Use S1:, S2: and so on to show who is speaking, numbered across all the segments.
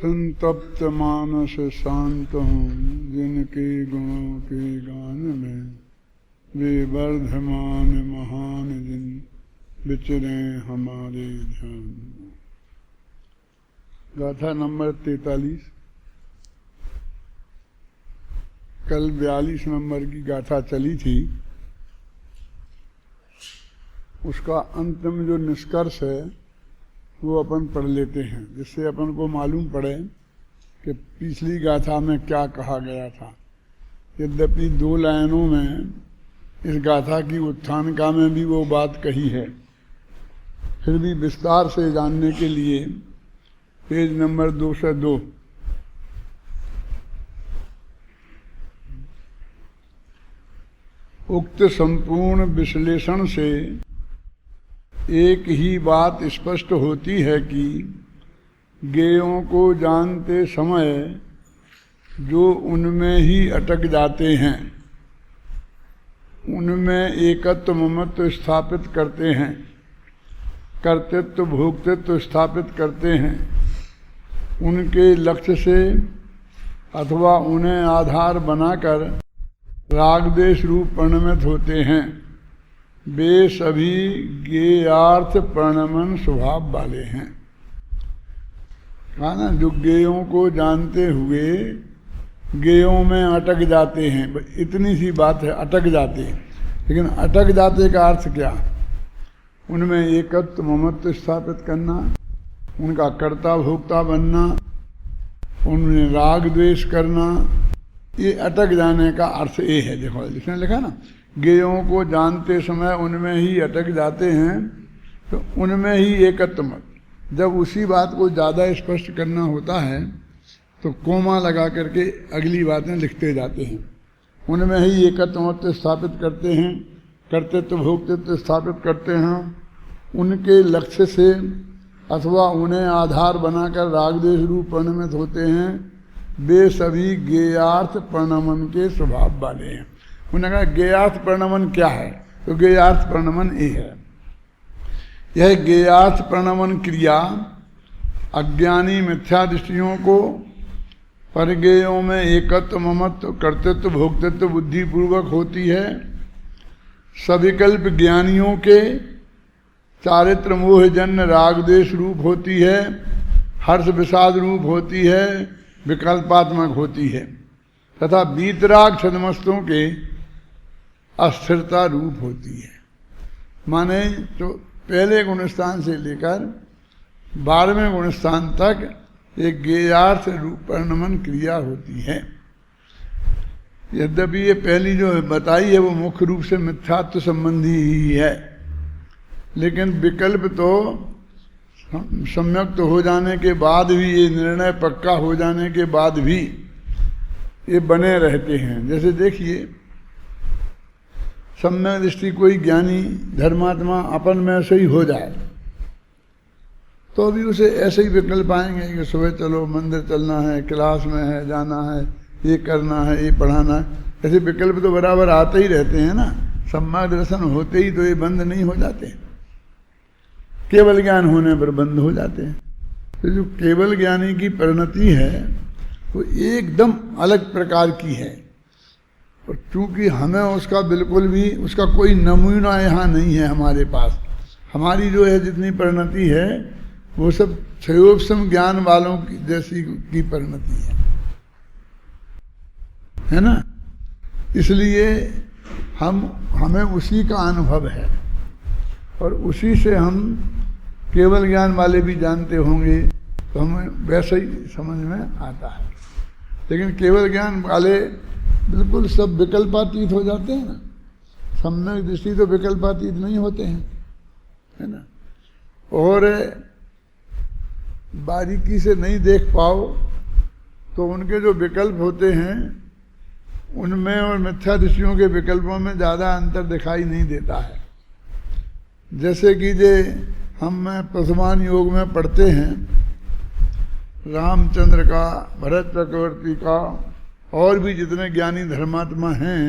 S1: संतप्त मानस शांत हूँ जिनके गुणों के गान में, वे वर्धमान महान जिन विचरे हमारे ध्यान। गाथा नंबर 43। कल 42 नंबर की गाथा चली थी। उसका अंतिम जो निष्कर्ष है वो अपन पढ़ लेते हैं, जिससे अपन को मालूम पड़े कि पिछली गाथा में क्या कहा गया था। यद्यपि 2 लाइनों में इस गाथा की उत्थान का में भी वो बात कही है, फिर भी विस्तार से जानने के लिए पेज नंबर 202 उक्त संपूर्ण विश्लेषण से एक ही बात स्पष्ट होती है कि ज्ञेयों को जानते समय जो उनमें ही अटक जाते हैं, उनमें एकत्व ममत्व स्थापित करते हैं, कर्तृत्व भोक्तृत्व स्थापित करते हैं, उनके लक्ष्य से अथवा उन्हें आधार बनाकर राग देश रूप परिणमित होते हैं, वे सभी ज्ञेयार्थ परिणमन स्वभाव वाले हैं। कहा ना, जो ज्ञेयों को जानते हुए ज्ञेयों में अटक जाते हैं। इतनी सी बात है, अटक जाते। लेकिन अटक जाते का अर्थ क्या? उनमें एकत्व ममत्व स्थापित करना, उनका कर्ता भोक्ता बनना, उनमें राग द्वेष करना, ये अटक जाने का अर्थ ये है। देखो जिसने लिखा ना, ज्ञेयों को जानते समय उनमें ही अटक जाते हैं, तो उनमें ही एकत्व मत। जब उसी बात को ज़्यादा स्पष्ट करना होता है तो कोमा लगा करके अगली बातें लिखते जाते हैं। उनमें ही एकत्व मत स्थापित करते हैं, कर्तृत्व भोक्तृत्व स्थापित करते हैं, उनके लक्ष्य से अथवा उन्हें आधार बनाकर रागद्वेष रूप परिणमित होते हैं, वे सभी ज्ञेयार्थ परिणमन के स्वभाव वाले हैं। उन्होंने कहा ज्ञेयार्थ परिणमन क्या है? तो ज्ञेयार्थ परिणमन ये है। यह ज्ञेयार्थ परिणमन क्रिया अज्ञानी मिथ्या दृष्टियों को परज्ञेयों में एकत्व ममत्व कर्तृत्व भोक्तृत्व बुद्धिपूर्वक होती है। सविकल्प ज्ञानियों के चारित्र मोहजन्य रागद्वेष रूप होती है, हर्ष विषाद रूप होती है, विकल्पात्मक होती है, तथा वीतराग छदमस्तों के अस्थिरता रूप होती है। माने तो पहले गुणस्थान से लेकर 12वें गुणस्थान तक एक ज्ञेयार्थ रूप परिणमन क्रिया होती है। यद्यपि ये पहली जो बताई है वो मुख्य रूप से मिथ्यात्व संबंधी ही है, लेकिन विकल्प तो सम्यक्त हो जाने के बाद भी, ये निर्णय पक्का हो जाने के बाद भी ये बने रहते हैं। जैसे देखिए, सम्यक दृष्टि कोई ज्ञानी धर्मात्मा अपन में ऐसे ही हो जाए तो भी उसे ऐसे ही विकल्प आएंगे कि सुबह चलो, मंदिर चलना है, क्लास में है जाना है, ये करना है, ये पढ़ाना है। ऐसे विकल्प तो बराबर आते ही रहते हैं ना। सम्यक दर्शन होते ही तो ये बंद नहीं हो जाते, केवल ज्ञान होने पर बंद हो जाते हैं। तो जो केवल ज्ञानी की परिणति है वो एकदम अलग प्रकार की है, और चूंकि हमें उसका बिल्कुल भी उसका कोई नमूना यहाँ नहीं है हमारे पास। हमारी जो है जितनी परिणति है वो सब क्षयोपम ज्ञान वालों की जैसी की परिणति है ना। इसलिए हमें उसी का अनुभव है, और उसी से हम केवल ज्ञान वाले भी जानते होंगे तो हमें वैसे ही समझ में आता है। लेकिन केवल ज्ञान वाले बिल्कुल सब विकल्पातीत हो जाते हैं ना। सम्यक दृष्टि तो विकल्पातीत नहीं होते हैं, है ना। और बारीकी से नहीं देख पाओ तो उनके जो विकल्प होते हैं उनमें और मिथ्या दृष्टियों के विकल्पों में ज़्यादा अंतर दिखाई नहीं देता है। जैसे कि जे हम प्रथमान योग में पढ़ते हैं, रामचंद्र का, भरत चक्रवर्ती का और भी जितने ज्ञानी धर्मात्मा हैं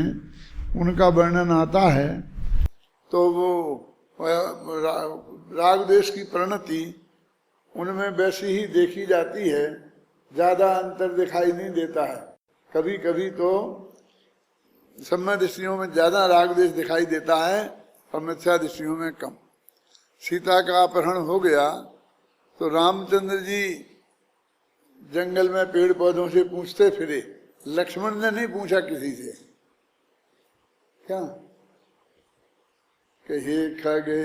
S1: उनका वर्णन आता है, तो वो राग देश की परिणति उनमें वैसी ही देखी जाती है ज्यादा अंतर दिखाई नहीं देता है। कभी कभी तो सम्य दृष्टियों में ज्यादा राग देश दिखाई देता है और मिथ्या दृष्टियों में कम। सीता का अपहरण हो गया तो रामचंद्र जी जंगल में पेड़ पौधों से पूछते फिरे, लक्ष्मण ने नहीं पूछा किसी से। क्या कहे खगे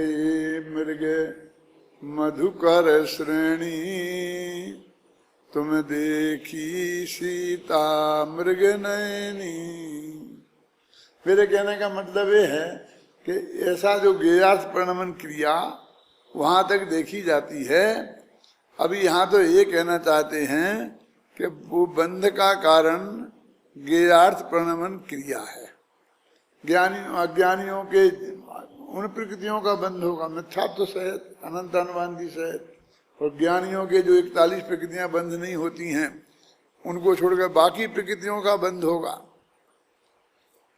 S1: मृग मधुकर श्रेणी, तुम देखी सीता मृग नयनी। मेरे कहने का मतलब ये है कि ऐसा जो गेयार्थ प्रणमन क्रिया वहां तक देखी जाती है। अभी यहाँ तो ये कहना चाहते हैं कि वो बंध का कारण गेयार्थ प्रणमन क्रिया है। ज्ञानी अज्ञानियों के उन प्रकृतियों का बंध होगा, मिथ्यात्व सहित, अनंत अनुबंधी सहित, और ज्ञानियों के जो 41 प्रकृतियां बंध नहीं होती हैं उनको छोड़कर बाकी प्रकृतियों का बंध होगा।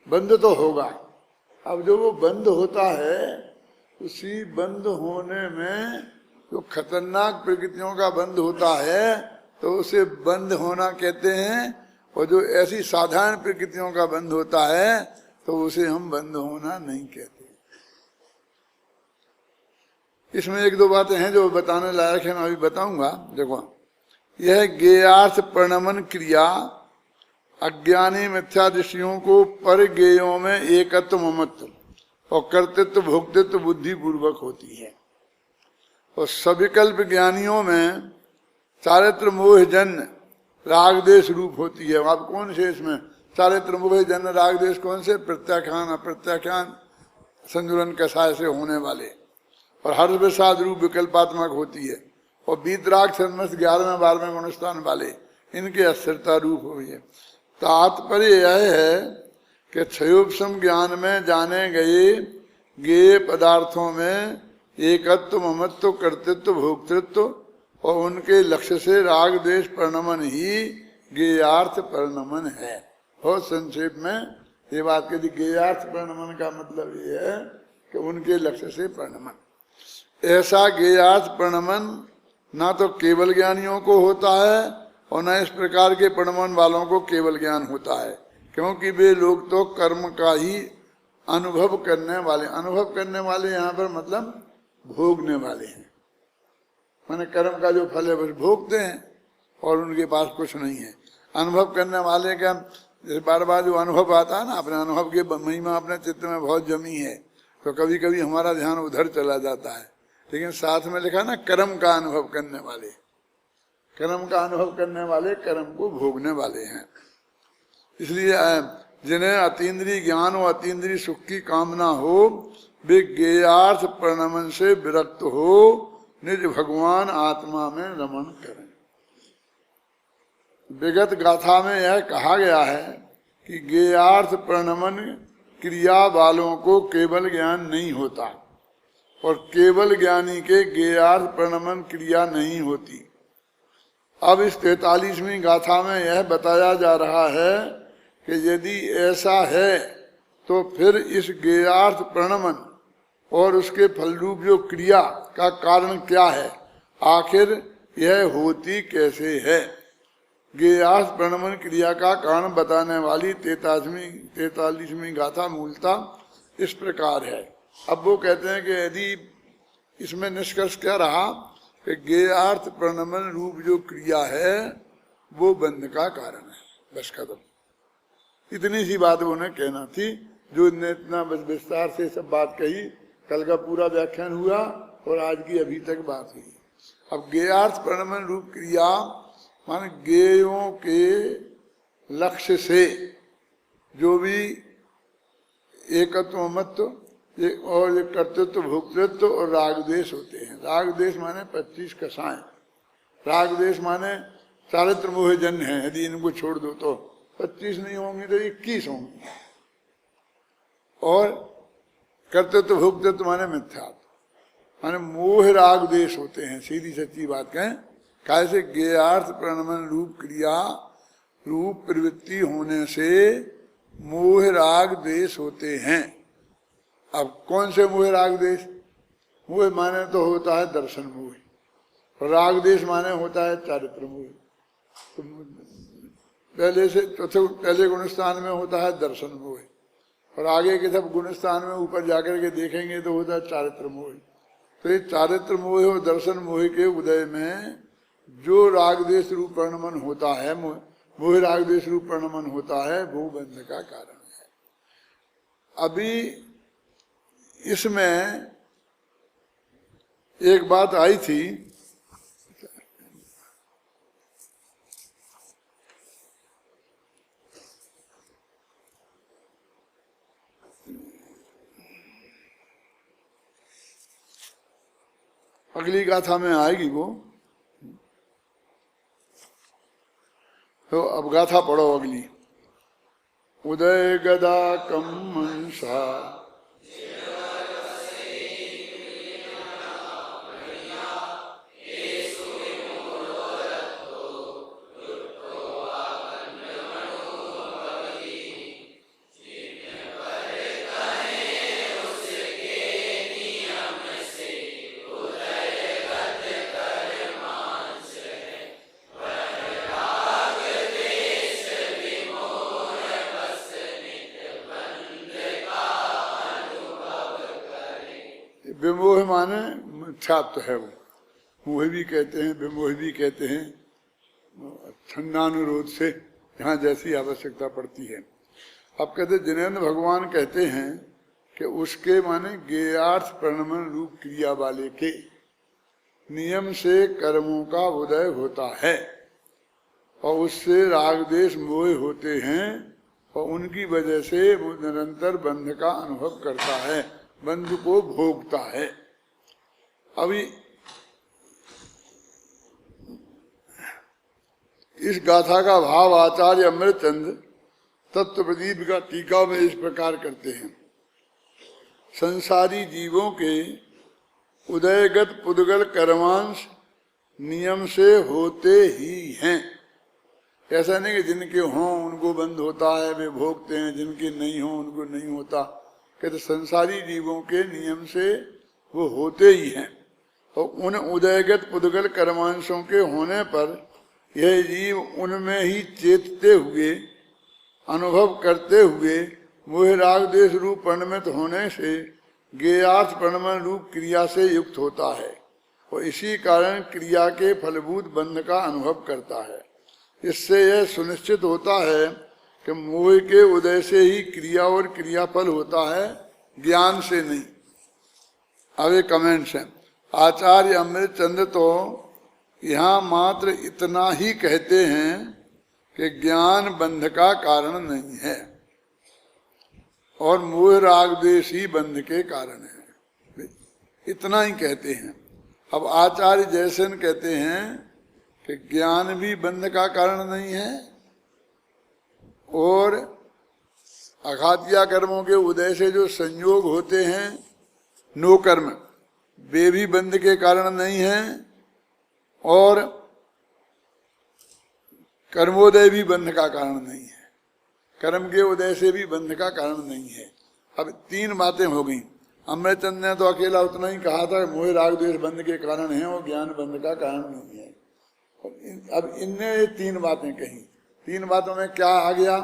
S1: बंध तो होगा। अब जो वो बंध होता है, उसी बंध होने में जो खतरनाक प्रकृतियों का बंध होता है तो उसे बंध होना कहते हैं, और जो ऐसी साधारण प्रकृतियों का बंध होता है तो उसे हम बंध होना नहीं कहते। इसमें एक दो बातें हैं जो बताने लायक है, मैं अभी बताऊंगा। देखो, यह गेयार्थ प्रणमन क्रिया अज्ञानी मिथ्या दृष्टियों को पर गेयों में एकत्व ममत्व और कर्तृत्व भोक्तृत्व बुद्धि पूर्वक होती है, और सविकल्प ज्ञानियों में चारित्र मोह जन्य राग देश रूप होती है। आप कौन से इसमें चारित्र मोह जन्य राग देश कौन से? प्रत्याख्यान अप्रत्याख्यान संजुलन कषाय से होने वाले, और हर्ष विषाद रूप विकल्पात्मक होती है, और बीतराग सन्मस्त 11वें 12वें गुणस्थान वाले, इनके अस्थिरता रूप हुई है। तात्पर्य यह है कि क्षयोपम ज्ञान में जाने गए गेय पदार्थों में एकत्व ममत्व कर्तृत्व भोक्तृत्व और उनके लक्ष्य से राग देश प्रणमन ही गेयार्थ प्रणमन है। बहुत संक्षेप में ये बात कही, गेयार्थ प्रणमन का मतलब ये है कि उनके लक्ष्य से प्रणमन। ऐसा गेयार्थ प्रणमन ना तो केवल ज्ञानियों को होता है और न इस प्रकार के प्रणमन वालों को केवल ज्ञान होता है, क्योंकि वे लोग तो कर्म का ही अनुभव करने वाले। अनुभव करने वाले यहाँ पर मतलब भोगने वाले हैं, माने कर्म का जो फल है बस भोगते हैं और उनके पास कुछ नहीं है। अनुभव करने वाले का बार बार जो अनुभव आता है ना, अपने अनुभव की महिमा अपने चित्त में बहुत जमी है, तो कभी कभी हमारा ध्यान उधर चला जाता है। लेकिन साथ में लिखा ना कर्म का अनुभव करने वाले, कर्म का अनुभव करने वाले कर्म को भोगने वाले हैं। इसलिए जिन्हें अतीन्द्रिय ज्ञान और अतीन्द्रिय सुख की कामना हो, वे गेयार्थ प्रणमन से विरक्त हो निज भगवान आत्मा में रमण करें। विगत गाथा में यह कहा गया है कि गेयार्थ प्रणमन क्रिया वालों को केवल ज्ञान नहीं होता, और केवल ज्ञानी के गेयार्थ प्रणमन क्रिया नहीं होती। अब इस 43वीं गाथा में यह बताया जा रहा है कि यदि ऐसा है तो फिर इस गेयार्थ प्रणमन और उसके फलरूप जो क्रिया का कारण क्या है, आखिर यह होती कैसे है। गेयार्थ प्रणमन क्रिया का कारण बताने वाली 43वीं गाथा मूलतः इस प्रकार है। अब वो कहते हैं कि यदि इसमें निष्कर्ष क्या रहा कि गेयार्थ प्रणमन रूप जो क्रिया है वो बंध का कारण है। बस खत्म, इतनी सी बात उन्हें कहना थी, जो इतने इतना विस्तार से सब बात कही। कल का पूरा व्याख्यान हुआ और आज की अभी तक बात हुई। अब गेयार्थ प्रणमन रूप क्रिया माने गेयों के लक्ष्य से जो भी एकत्व ममत्व और कर्तृत्व भोक्तृत्व और राग देश होते हैं। राग देश माने 25 कषाएं, राग देश माने चारित्र मोह जन्य है। यदि इनको छोड़ दो तो 25 नहीं होंगे तो 21 होंगे। और कर्तृत्व भोक्तृत्व माने मिथ्यात्व माने मोह राग देश होते हैं। सीधी सच्ची बात कहें, कैसे गेयार्थ प्रणमन रूप क्रिया रूप प्रवृत्ति होने से मोह राग देश होते हैं। अब कौन से मोह राग देश? मोह माने तो होता है दर्शन मोह, राग देश माने होता है चारित्र मोह। तो पहले से तो पहले गुणस्थान में होता है दर्शन मोह, और आगे के सब गुणस्थान में ऊपर जाकर के देखेंगे तो होता है चारित्र मोह। तो ये चारित्र मोह और दर्शन मोह के उदय में जो राग देश रूप प्रणमन होता है, मोह राग देश रूप प्रणमन होता है, वो बंध का कारण है। अभी इसमें एक बात आई थी, अगली गाथा में आएगी वो, तो अब गाथा पढ़ो अगली। उदय गदा कम मनसा विमोह माने छात्र है वो, मोह भी कहते हैं, विमोह भी कहते हैं, छंदानुरोध से जहाँ जैसी आवश्यकता पड़ती है। अब कहते जिनेन्द्र भगवान कहते हैं कि उसके माने ज्ञेयार्थ प्रणमन रूप क्रिया वाले के नियम से कर्मों का उदय होता है और उससे राग देश मोह होते हैं और उनकी वजह से वो निरंतर बंध का अनुभव करता है, बंध को भोगता है। अभी इस गाथा का भाव आचार्य अमृतचंद तत्व प्रदीप का टीका में इस प्रकार करते हैं। संसारी जीवों के उदयगत पुद्गल कर्मांश नियम से होते ही हैं। ऐसा नहीं कि जिनके हों उनको बंद होता है, वे भोगते हैं, जिनके नहीं हों उनको नहीं होता। कहते संसारी जीवों के नियम से वो होते ही हैं और उन उदयगत पुद्गल कर्मांशों के होने पर यह जीव उनमें ही चेतते हुए, अनुभव करते हुए मोह राग देश रूप प्रणमित होने से ज्ञेयार्थ प्रणमन रूप क्रिया से युक्त होता है और इसी कारण क्रिया के फलभूत बंध का अनुभव करता है। इससे यह सुनिश्चित होता है कि मोह के उदय से ही क्रिया और क्रियाफल होता है, ज्ञान से नहीं। अब एक कमेंट्स है, आचार्य अमृतचंद तो यहाँ मात्र इतना ही कहते हैं कि ज्ञान बंध का कारण नहीं है और मोह राग देश ही बंध के कारण है, इतना ही कहते हैं। अब आचार्य जयसेन कहते हैं कि ज्ञान भी बंध का कारण नहीं है और अघातिया कर्मों के उदय से जो संयोग होते हैं नो कर्म, वे भी बंध के कारण नहीं है और कर्मोदय भी बंध का कारण नहीं है, कर्म के उदय से भी बंध का कारण नहीं है। अब तीन बातें हो गई। अमृतचंद ने तो अकेला उतना ही कहा था मोह राग द्वेष बंध के कारण है और ज्ञान बंध का कारण नहीं है। अब इनने ये तीन बातें कही। तीन बातों में क्या आ गया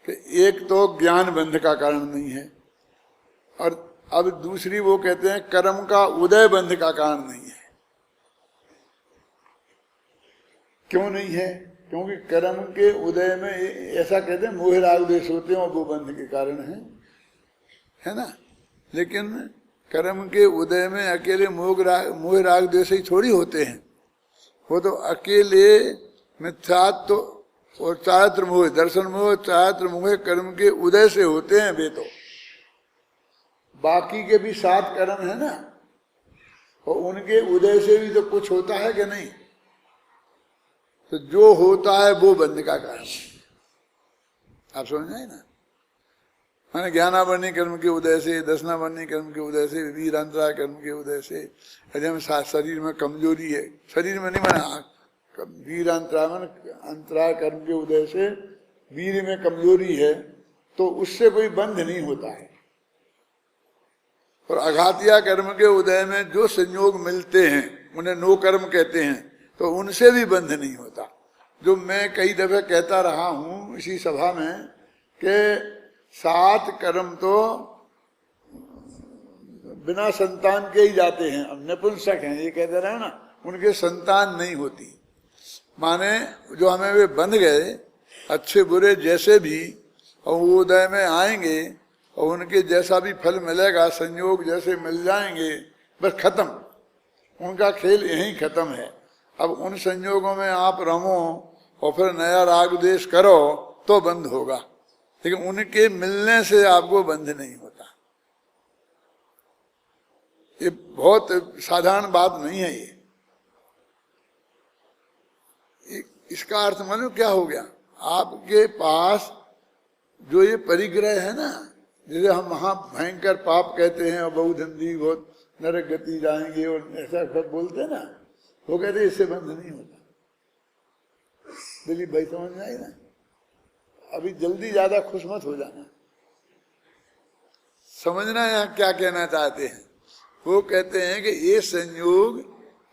S1: कि एक तो ज्ञान बंध का कारण नहीं है और अब दूसरी वो कहते हैं कर्म का उदय बंध का कारण नहीं है। क्यों नहीं है? क्योंकि कर्म के उदय में ऐसा कहते हैं मोह राग द्वेष होते हैं और वो बंध के कारण है ना। लेकिन कर्म के उदय में अकेले मोह राग द्वेष ही थोड़ी होते हैं, वो तो अकेले मिथ्यात्व और चारित्र मोह, दर्शन मोह, चारित्र मोह कर्म के उदय से होते हैं। वे तो बाकी के भी 7 कर्म है ना, और उनके उदय से भी तो कुछ होता है कि नहीं। तो जो होता है वो बंध का कारण। आप समझ आए ना। मैंने ज्ञानावरणी कर्म के उदय से, दशनावरणी कर्म के उदय से, वीरांतराय कर्म के उदय से, शरीर में कमजोरी है, शरीर में नहीं बना, वीरांतराय अंतराय कर्म के उदय से वीर में कमजोरी है तो उससे कोई बंध नहीं होता है। और अघातिया कर्म के उदय में जो संयोग मिलते हैं उन्हें नो कर्म कहते हैं, तो उनसे भी बंध नहीं होता। जो मैं कई दफे कहता रहा हूं इसी सभा में कि 7 कर्म तो बिना संतान के ही जाते हैं। अब नपुंसक हैं ये कहते रहे ना, उनके संतान नहीं होती, माने जो हमें वे बंध गए अच्छे बुरे जैसे भी, और वो उदय में आएंगे और उनके जैसा भी फल मिलेगा, संयोग जैसे मिल जाएंगे, बस खत्म, उनका खेल यहीं खत्म है। अब उन संयोगों में आप रमो और फिर नया राग द्वेष करो तो बंद होगा, लेकिन उनके मिलने से आपको बंध नहीं होता। ये बहुत साधारण बात नहीं है ये। इसका अर्थ मानो क्या हो गया, आपके पास जो ये परिग्रह है ना, जैसे हम वहां भयंकर पाप कहते हैं और बहुधंधी बहुत नरक गति जाएंगे और ऐसा सब बोलते हैं ना, वो कहते इससे बंध नहीं होता। दिलीप भाई समझ में आई ना? अभी जल्दी ज्यादा खुश मत हो जाना, समझना यहाँ क्या कहना चाहते हैं। वो कहते हैं कि ये संयोग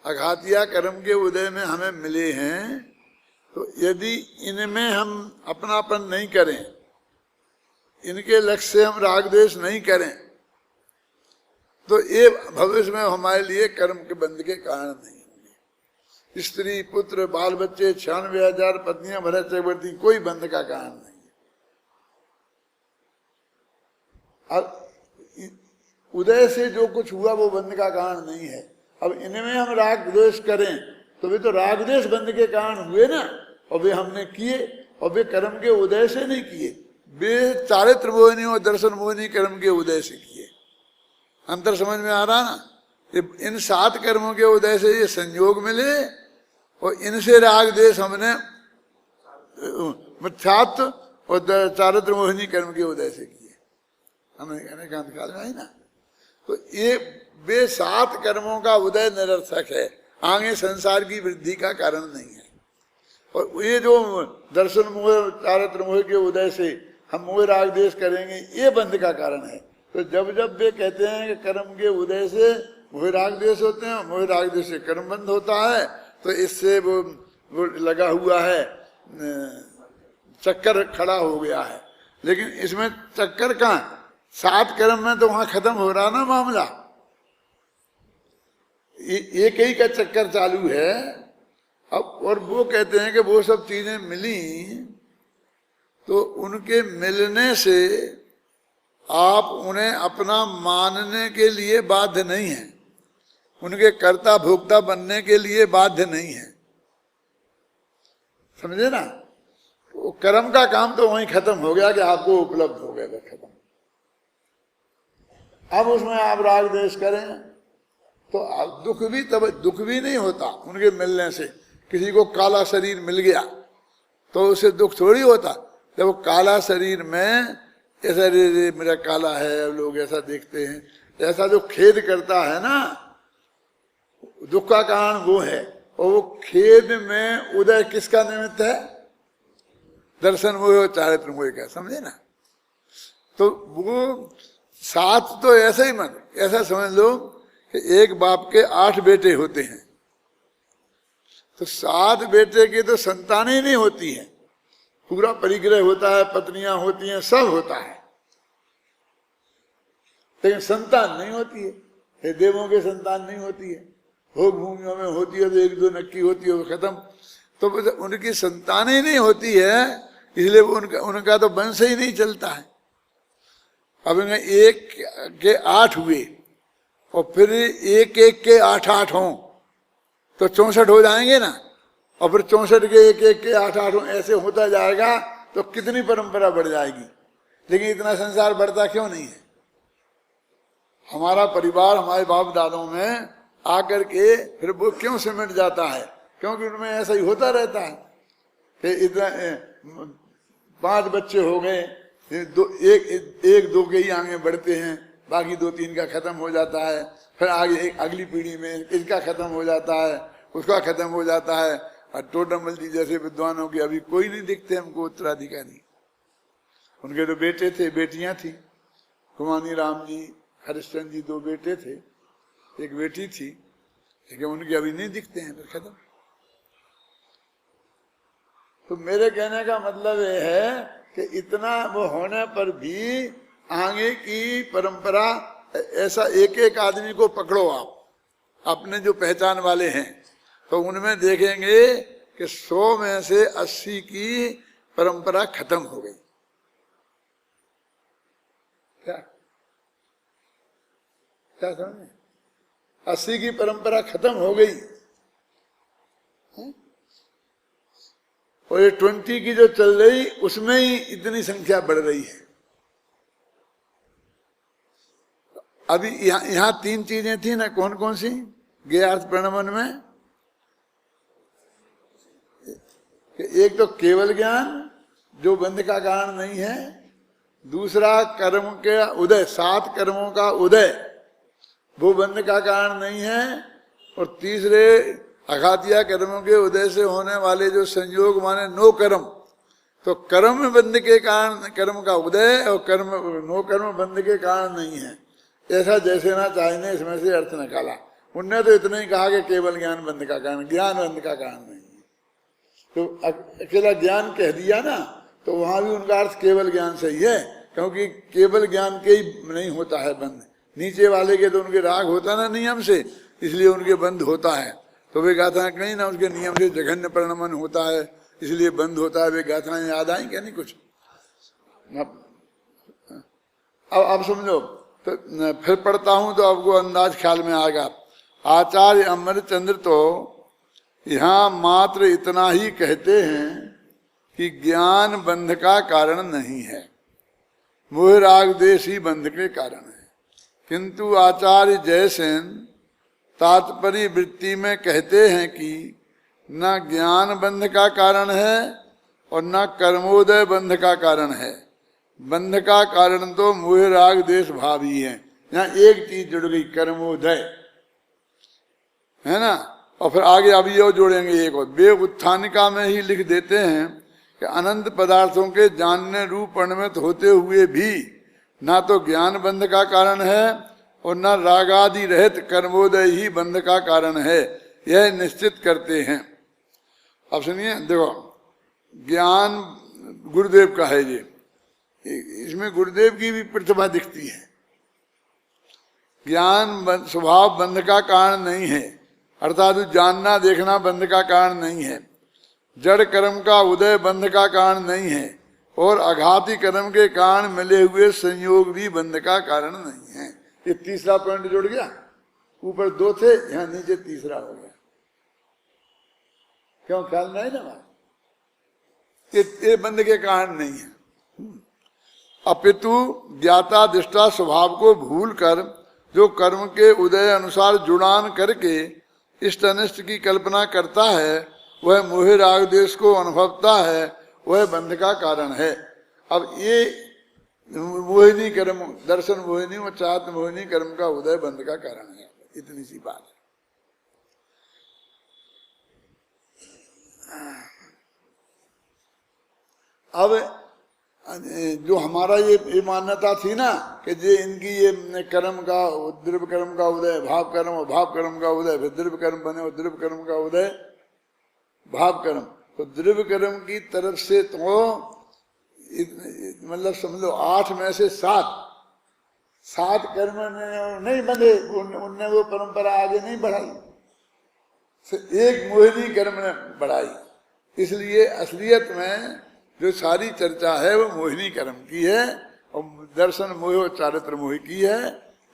S1: अघातिया कर्म के उदय में हमें मिले हैं, तो यदि इनमें हम अपनापन नहीं करें, इनके लक्ष्य से हम राग द्वेष नहीं करें, तो ये भविष्य में हमारे लिए कर्म के बंध के कारण नहीं होंगे। स्त्री पुत्र बाल बच्चे 96,000 पत्नियां भरत चक्रवर्ती कोई बंध का कारण नहीं है। अब उदय से जो कुछ हुआ वो बंध का कारण नहीं है। अब इनमें हम राग द्वेष करें तो वे तो राग द्वेष बंध के कारण हुए ना, और वे हमने किए, और वे कर्म के उदय से नहीं किए, वे चारित्र मोहिनी और दर्शन मोहिनी कर्म के उदय से किए। अंतर समझ में आ रहा ना? इन 7 कर्मों के उदय से ये संयोग मिले और इनसे राग द्वेष हमने मिथ्यात्व और चारित्र मोहिनी कर्म के उदय से किए। हमें कहने का अंतकाल में आई ना, तो ये वे 7 कर्मों का उदय निरर्थक है, आगे संसार की वृद्धि का कारण नहीं है। और ये जो दर्शन मोह चारित्र मोह के उदय से हम मोह राग द्वेष करेंगे, ये बंध का कारण है। तो जब जब वे कहते हैं कि कर्म के उदय से मोह राग द्वेष होते हैं, मोह राग द्वेष से कर्म बंध होता है, तो इससे वो लगा हुआ है, चक्कर खड़ा हो गया है। लेकिन इसमें चक्कर कहाँ, 7 कर्म में तो वहां खत्म हो रहा ना मामला, एक ही का चक्कर चालू है। अब और वो कहते हैं कि वो सब चीजें मिली तो उनके मिलने से आप उन्हें अपना मानने के लिए बाध्य नहीं है, उनके कर्ता भोक्ता बनने के लिए बाध्य नहीं है, समझे ना? वो कर्म का काम तो वहीं खत्म हो गया कि आपको उपलब्ध हो गया, खत्म। अब उसमें आप राग द्वेष करें तो दुख भी, तब दुख भी नहीं होता उनके मिलने से। किसी को काला शरीर मिल गया तो उसे दुख थोड़ी होता, जब वो काला शरीर में ऐसा रे मेरा काला है, लोग ऐसा देखते हैं, ऐसा जो खेद करता है ना, दुख का कारण वो है। और वो खेद में उदय किसका निमित्त है? दर्शन मोह और चारित्र मोह का, समझे ना? तो वो 7 तो ऐसा ही मत, ऐसा समझ लो कि एक बाप के 8 बेटे होते हैं, तो 7 बेटे की तो संतान ही नहीं होती है, पूरा परिग्रह होता है, पत्नियां होती हैं, सब होता है, लेकिन संतान नहीं होती है। देवों के संतान नहीं होती है, भोग भूमियों में होती है तो 1-2 नक्की होती है, वो खत्म। तो उनकी संतान ही नहीं होती है, इसलिए उनका तो वंश ही नहीं चलता है। अब इनमें 1 के 8 हुए और फिर 1-1 के 8-8 हों तो 64 हो जाएंगे ना, और फिर 64 के 1-1 के 8-8 हों, ऐसे होता जाएगा तो कितनी परंपरा बढ़ जाएगी। लेकिन इतना संसार बढ़ता क्यों नहीं है? हमारा परिवार हमारे बाप दादों में आकर के फिर वो क्यों सिमट जाता है? क्योंकि उनमें ऐसा ही होता रहता है कि इतना 5 बच्चे हो गए, एक दो के ही आगे बढ़ते हैं, बाकी 2-3 का खत्म हो जाता है, फिर आगे अगली पीढ़ी में इसका खत्म हो जाता है, उसका खत्म हो जाता है। और टोटमल जी जैसे विद्वानों की अभी कोई नहीं दिखते हमको उत्तराधिकारी। उनके तो बेटे थे, बेटियां थी, कुमानी राम जी, हरिश्चंद्र जी 2 बेटे थे, एक बेटी थी, लेकिन उनके अभी नहीं दिखते हैं, फिर खत्म। तो मेरे कहने का मतलब ये है कि इतना वो होने पर भी आगे की परंपरा, ऐसा एक एक आदमी को पकड़ो आप, अपने जो पहचान वाले हैं, तो उनमें देखेंगे कि 100 में से 80 की परंपरा खत्म हो गई। क्या क्या समझे? 80 की परंपरा खत्म हो गई और ये 20 की जो चल रही उसमें ही इतनी संख्या बढ़ रही है। अभी यहाँ 3 चीजें थी ना, कौन कौन सी ज्ञेयार्थ प्रणमन में? एक तो केवल ज्ञान जो बंध का कारण नहीं है, दूसरा कर्म के उदय, 7 कर्मों का उदय वो बंध का कारण नहीं है, और तीसरे अघातिया कर्मों के उदय से होने वाले जो संयोग माने 9 कर्म, तो कर्म बंध के कारण कर्म का उदय और कर्म 9 कर्म बंध के कारण नहीं है। ऐसा जैसे ना चाहे ने इसमें से अर्थ निकाला। उनने तो इतना ही कहा कि केवल ज्ञान बंध का कारण, ज्ञान बंध का कारण नहीं है। तो अकेला ज्ञान कह दिया ना, तो वहां भी उनका अर्थ केवल ज्ञान सही है, क्योंकि केवल ज्ञान के ही नहीं होता है बंध, नीचे वाले के तो उनके राग होता ना नियम से, इसलिए उनके बंध होता है। तो वे गाथा कहीं ना उसके नियम से जघन्य परिणमन होता है, इसलिए बंद होता है। वे गाथाएं याद आई क्या? नहीं कुछ। अब समझो, तो फिर पढ़ता हूं तो आपको अंदाज ख्याल में आएगा। आचार्य अमरचंद्र तो यहाँ मात्र इतना ही कहते हैं कि ज्ञान बंध का कारण नहीं है, मोह राग देश ही बंध के कारण है। किंतु आचार्य जयसेन तात्पर्य वृत्ति में कहते हैं कि न ज्ञान बंध का कारण है और न कर्मोदय बंध का कारण है। बंध का कारण तो मोह राग देश भाव ही है। यहाँ एक चीज जुड़ गई, कर्मोदय, है ना। और फिर आगे अभी और जोड़ेंगे एक और, वे उत्थानिका में ही लिख देते हैं कि अनंत पदार्थों के जानने रूप अनुमित होते हुए भी ना तो ज्ञान बंध का कारण है और न रागादि रहित कर्मोदय ही बंध का कारण है, यह निश्चित करते हैं। अब सुनिए, देखो ज्ञान गुरुदेव का है ये, इसमें गुरुदेव की भी प्रतिभा दिखती है। ज्ञान स्वभाव बंध का कारण नहीं है, अर्थात जानना देखना बंध का कारण नहीं है। जड़ कर्म का उदय बंध का कारण नहीं है, और अघाती कर्म के कारण मिले हुए संयोग भी बंध का कारण नहीं है। ये तीसरा पॉइंट जुड़ गया। ऊपर 2 थे, यहाँ नीचे तीसरा हो गया। क्यों? ख्याल नहीं ना बात, ये बंध के कारण नहीं है। अपितु ज्ञाता दृष्टा स्वभाव को भूलकर जो कर्म के उदय अनुसार जुड़ान करके इष्ट अनिष्ट की कल्पना करता है, वह मोह राग देश को अनुभवता है, वह बंध का कारण है। अब ये मोहिनी कर्म, दर्शन मोहिनी और चाहत मोहिनी कर्म का उदय बंध का कारण है। इतनी सी बात है। अब जो हमारा ये मान्यता थी ना कि जे इनकी ये कर्म का द्रव्य कर्म का उदय भाव कर्म, और भाव कर्म का उदय फिर द्रव्य कर्म बने, और द्रव्य कर्म का उदय भाव कर्म, तो द्रव्य कर्म की तरफ से तो मतलब समझ लो 8 में से 7 कर्म नहीं बंधे, उनने वो परंपरा आगे नहीं बढ़ाई, एक मोहिनी कर्म ने बढ़ाई। इसलिए असलियत में जो सारी चर्चा है वो मोहिनी कर्म की है, और दर्शन मोह और चारित्र मोह की है।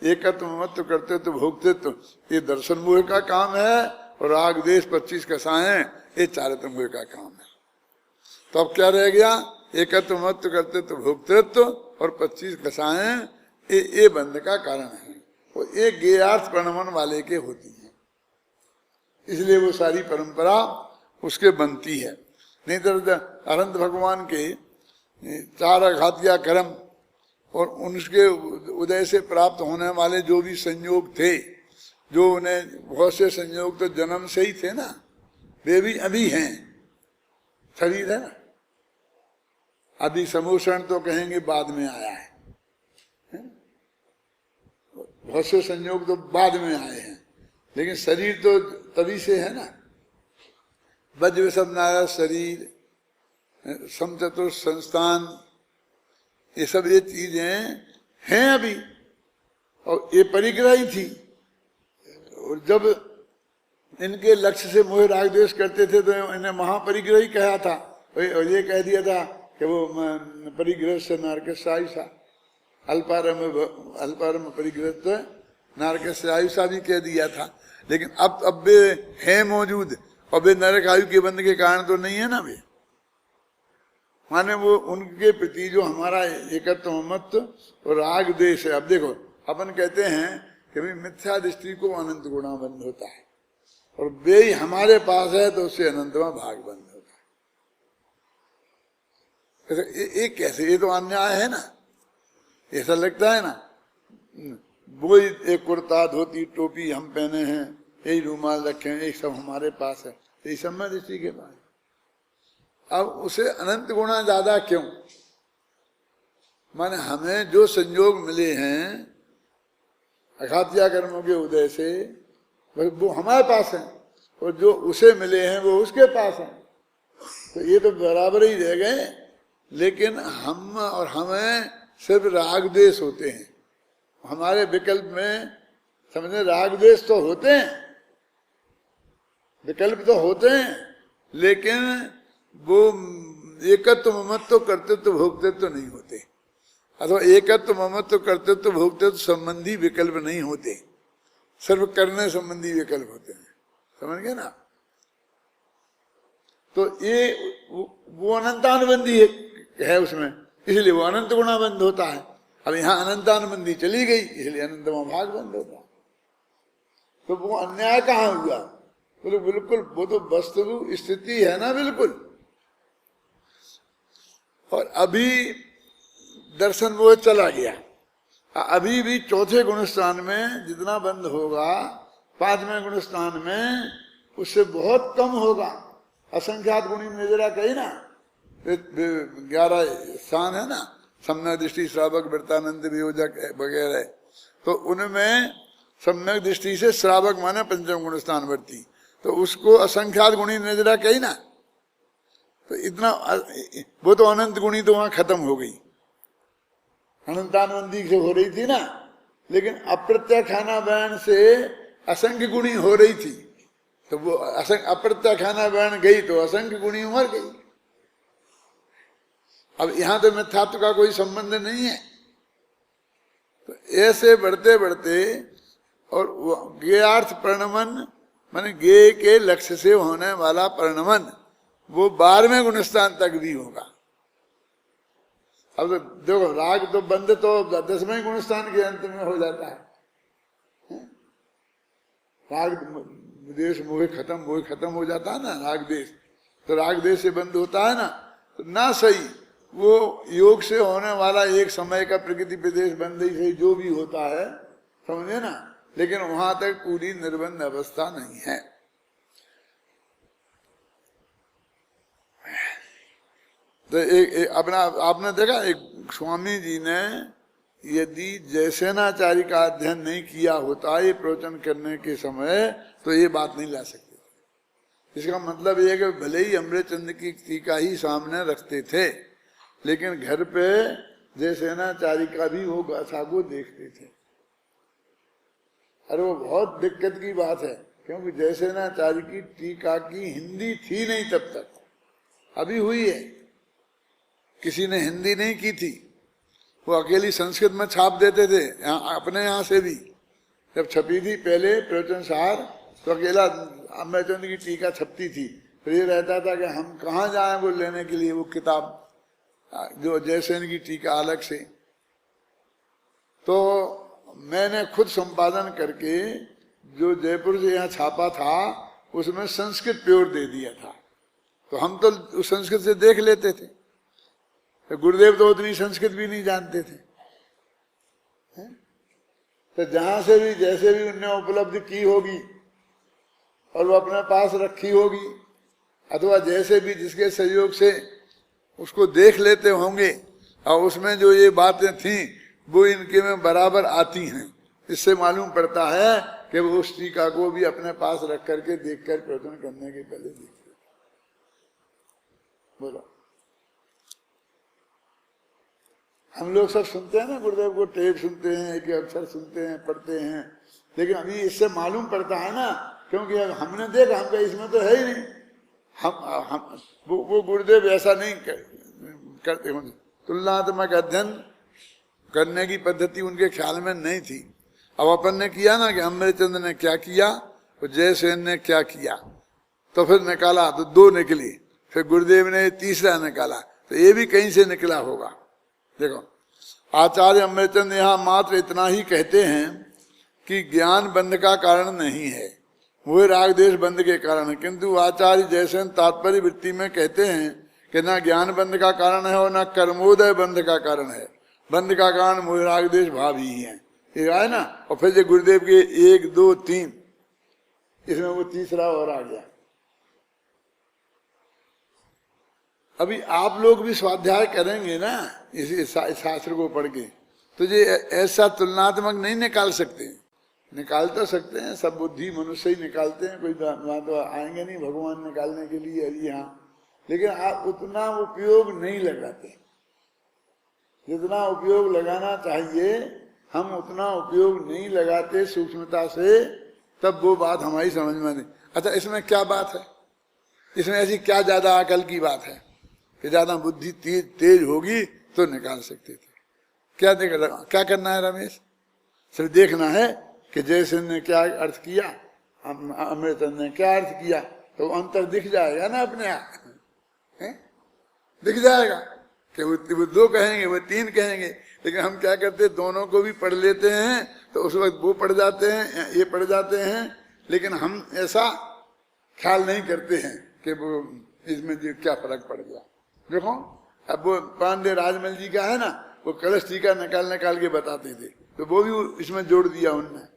S1: एकत्व मत्व करते तो भोगते तो ये दर्शन मोह का काम है, और राग देश 25 कसाएं ये चारित्र मोह का काम है। तो अब क्या रह गया? एकत्व मत्व करते तो भोगतृत्व और 25 कसाएं ये बंध का कारण है। वो एक ज्ञेयार्थ प्रणमन वाले के होती है, इसलिए वो सारी परंपरा उसके बनती है। नहीं तो अनंत भगवान के 4 अघातिया कर्म और उनके उदय से प्राप्त होने वाले जो भी संयोग थे, जो उन्हें बहुत से संयोग तो जन्म से ही थे ना, वे भी अभी हैं, शरीर है ना। अभी समोषण तो कहेंगे बाद में आया है, बहुत से संयोग तो बाद में आए हैं, लेकिन शरीर तो तभी से है ना। वज्र सब नाया शरीर, समचतुर संस्थान, ये सब ये चीजें हैं अभी, और ये परिग्रह ही थी। और जब इनके लक्ष्य से मोह राग द्वेष करते थे तो इन्हें महापरिग्रह ही कहा था, और ये कह दिया था कि वो परिग्रह से नारकेश आयुषा, अल्पारम परिग्रह नारकेश आयुषा भी कह दिया था। लेकिन अब वे है मौजूद, और वे नरक आयु के बंध के कारण तो नहीं है ना वे, माने वो उनके प्रति जो हमारा एकत्व ममत्व और राग द्वेष है। अब देखो, अपन कहते हैं कि भाई मिथ्या दृष्टि को अनंत गुणा बंध होता है, और वे ही हमारे पास है तो उससे अनंतवा भाग बंद होता है। ये कैसे, ये तो अन्याय है ना, ऐसा लगता है ना। वो एक कुर्ता धोती टोपी हम पहने हैं, यही रूमाल रखे हैं, एक सब हमारे पास है, यही सब में दृष्टि के पास। अब उसे अनंत गुणा ज्यादा क्यों? माने हमें जो संयोग मिले हैं अघात्या कर्मों के उदय से, वो हमारे पास है, और जो उसे मिले हैं वो उसके पास है, तो ये तो बराबर ही रह गए। लेकिन हम और हमें सिर्फ राग द्वेष होते हैं, हमारे विकल्प में समझे राग द्वेष तो होते हैं, विकल्प तो होते हैं, लेकिन वो एकत्व ममत्व कर्तृत्व भोक्तृत्व नहीं होते, अथवा एकत्व ममत्व कर्तृत्व भोक्तृत्व संबंधी विकल्प नहीं होते, सिर्फ करने संबंधी विकल्प होते हैं, समझ गए ना। तो ये वो अनंतानुबंधी है उसमें, इसलिए वो अनंत गुणा बंद होता है। अब यहाँ अनंतानुबंधी चली गई, इसलिए अनंतमा भाग बंद होता है। तो वो अन्याय कहाँ हुआ? बोले बिल्कुल, वो तो वस्तु स्थिति है ना, बिल्कुल। और अभी दर्शन वो चला गया, अभी भी चौथे गुणस्थान में जितना बंद होगा, पांचवें गुणस्थान में उससे बहुत कम होगा। असंख्यात गुणी नजरा कही ना, 11 स्थान है ना, सम्यक दृष्टि, श्रावक, वृत्तानंद, वियोजक वगैरह, तो उनमें सम्यक दृष्टि से श्रावक माने पंचम गुणस्थान वर्ती, तो उसको असंख्यात गुणी नजरा कही ना। तो इतना वो तो अनंत गुणी तो वहां खत्म हो गई, अनंतानुबंधी से हो रही थी ना, लेकिन अप्रत्याख्याना वर्ण से असंख्य गुणी हो रही थी, तो वो अप्रत्याख्याना वर्ण गई तो असंख्य गुणी मर गई। अब यहां तो मिथ्यात्व का कोई संबंध नहीं है। तो ऐसे बढ़ते बढ़ते, और ज्ञेयार्थ परिणमन माने ज्ञेय के लक्ष्य से होने वाला परिणमन वो 12वें गुणस्थान तक भी होगा। अब तो देखो, राग तो बंद तो 10वें गुणस्थान के अंत में हो जाता है। राग देश मोह खत्म हो जाता है ना, राग देश, तो राग देश से बंद होता है ना, तो ना सही वो योग से होने वाला एक समय का प्रकृति प्रदेश बंद ही सही जो भी होता है, समझे ना, लेकिन वहां तक पूरी निर्बंध अवस्था नहीं है। तो एक अपना आपने देखा, एक स्वामी जी ने यदि जयसेनाचार्य का अध्ययन नहीं किया होता ये प्रवचन करने के समय, तो ये बात नहीं ला सकते। इसका मतलब ये है कि भले ही अमृतचंद की टीका ही सामने रखते थे, लेकिन घर पे जयसेनाचार्य का भी वो गाथा को देखते थे। अरे वो बहुत दिक्कत की बात है, क्योंकि जयसेनाचार्य की टीका की हिंदी थी नहीं तब तक, अभी हुई है, किसी ने हिंदी नहीं की थी, वो अकेली संस्कृत में छाप देते थे, अपने यहाँ से भी जब छपी थी पहले प्रवचन सार, तो अकेला अमृतचंद की टीका छपती थी। फिर ये रहता था कि हम कहाँ जाएं वो लेने के लिए वो किताब, जो जयसेन की टीका अलग से। तो मैंने खुद संपादन करके जो जयपुर से यहाँ छापा था उसमें संस्कृत प्योर दे दिया था, तो हम तो उस संस्कृत से देख लेते थे। तो गुरुदेव तो उतनी संस्कृत भी नहीं जानते थे, तो जहां से भी जैसे भी उनने उपलब्धि की होगी और वो अपने पास रखी होगी, अथवा जैसे भी जिसके सहयोग से उसको देख लेते होंगे, और उसमें जो ये बातें थी वो इनके में बराबर आती हैं। इससे मालूम पड़ता है कि वो उस टीका को भी अपने पास रख करके देख कर प्रवचन करने के पहले देखते। बोलो। हम लोग सब सुनते हैं ना गुरुदेव को, टेप सुनते हैं, एक अक्षर सुनते हैं, पढ़ते हैं, लेकिन अभी इससे मालूम पड़ता है ना, क्योंकि अब हमने देखा, हमका इसमें तो है ही नहीं। हम वो गुरुदेव ऐसा नहीं करते होंगे। तुलनात्मक अध्ययन करने की पद्धति उनके ख्याल में नहीं थी। अब अपन ने किया ना कि अमृतचंद्र ने क्या किया और जयसेन ने क्या किया, तो फिर निकाला तो 2 निकली, फिर गुरुदेव ने तीसरा निकाला, तो ये भी कहीं से निकला होगा। देखो आचार्य अमृतचंद्र यहाँ मात्र इतना ही कहते हैं कि ज्ञान बंध का कारण नहीं है, वही राग देश बंध के कारण है, किंतु आचार्य जयसेन तात्पर्य वृत्ति में कहते हैं कि ना ज्ञान बंध का कारण है और ना कर्मोदय बंध का कारण है, बंध का कारण मोह राग देश भाव ही है, ये है ना। और फिर जो गुरुदेव के 1 2 3 इसमें वो तीसरा और आ गया। अभी आप लोग भी स्वाध्याय करेंगे ना इस शास्त्र को पढ़ के, तो ये ऐसा तुलनात्मक नहीं निकाल सकते। निकाल तो सकते हैं, सब बुद्धि मनुष्य ही निकालते हैं, कोई वहां तो आएंगे नहीं भगवान निकालने के लिए अभी यहाँ, लेकिन आप उतना उपयोग नहीं लगाते जितना उपयोग लगाना चाहिए, हम उतना उपयोग नहीं लगाते सूक्ष्मता से, तब वो बात हमारी समझ में नहीं। अच्छा इसमें क्या बात है, इसमें ऐसी क्या ज्यादा अकल की बात है कि ज्यादा बुद्धि तेज होगी तो निकाल सकते थे। क्या करना है रमेश, सिर्फ देखना है कि जयसेन ने क्या अर्थ किया, अमृतचंद्र ने क्या अर्थ किया, तो अंतर दिख जाएगा ना अपने आप, दिख जाएगा कि वो 2 कहेंगे, वो 3 कहेंगे, लेकिन हम क्या करते दोनों को भी पढ़ लेते हैं, तो उस वक्त वो पढ़ जाते हैं, ये पढ़ जाते हैं, लेकिन हम ऐसा ख्याल नहीं करते हैं कि वो इसमें जो क्या फर्क पड़ गया। देखो अब वो पांडे राजमल जी का है ना, वो कलश टीका निकाल के बताते थे, तो वो भी इसमें जोड़ दिया उनने।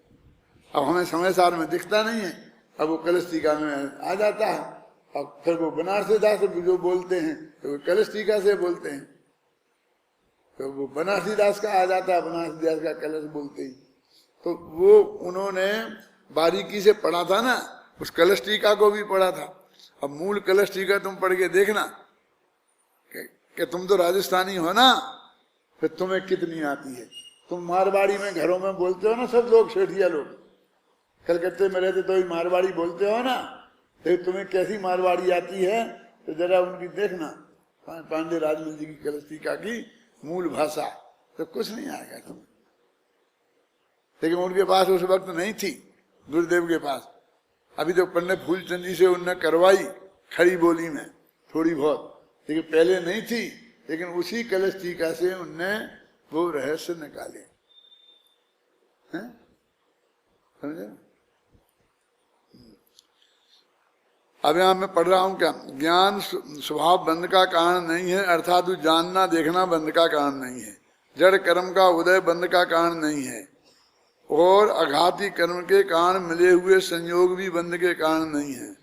S1: अब हमें समय सार में दिखता नहीं है, अब वो कलश टीका में आ जाता है, और फिर वो बनारसी दास जो बोलते हैं तो वो कलश टीका से बोलते हैं, तो वो बनारसी दास का आ जाता है, बनारसी दास का कलश बोलते ही। तो वो उन्होंने बारीकी से पढ़ा था ना, उस कलश टीका को भी पढ़ा था। अब मूल कलश टीका तुम पढ़ के देखना कि तुम तो राजस्थानी हो ना, फिर तुम्हें कितनी आती है। तुम मारवाड़ी में घरों में बोलते हो ना, सब लोग सेठिया लोग कलकत्ते में रहते तो ही मारवाड़ी बोलते हो ना, तो तुम्हें कैसी मारवाड़ी आती है, तो जरा उनकी देखना पांडे राजमल जी की कलश टीका की मूल भाषा, तो कुछ नहीं आएगा तुम्हें। लेकिन उनके पास उस वक्त नहीं थी, गुरुदेव के पास। अभी तो पंडित फूलचंद जी से उनने करवाई खड़ी बोली में थोड़ी बहुत, लेकिन पहले नहीं थी। लेकिन उसी कलश टीका से उनने वो रहस्य निकाले, समझे। अब यहां मैं पढ़ रहा हूं क्या, ज्ञान स्वभाव बंध का कारण नहीं है, अर्थात जानना देखना बंध का कारण नहीं है, जड़ कर्म का उदय बंध का कारण नहीं है, और अघाती कर्म के कारण मिले हुए संयोग भी बंध के कारण नहीं है।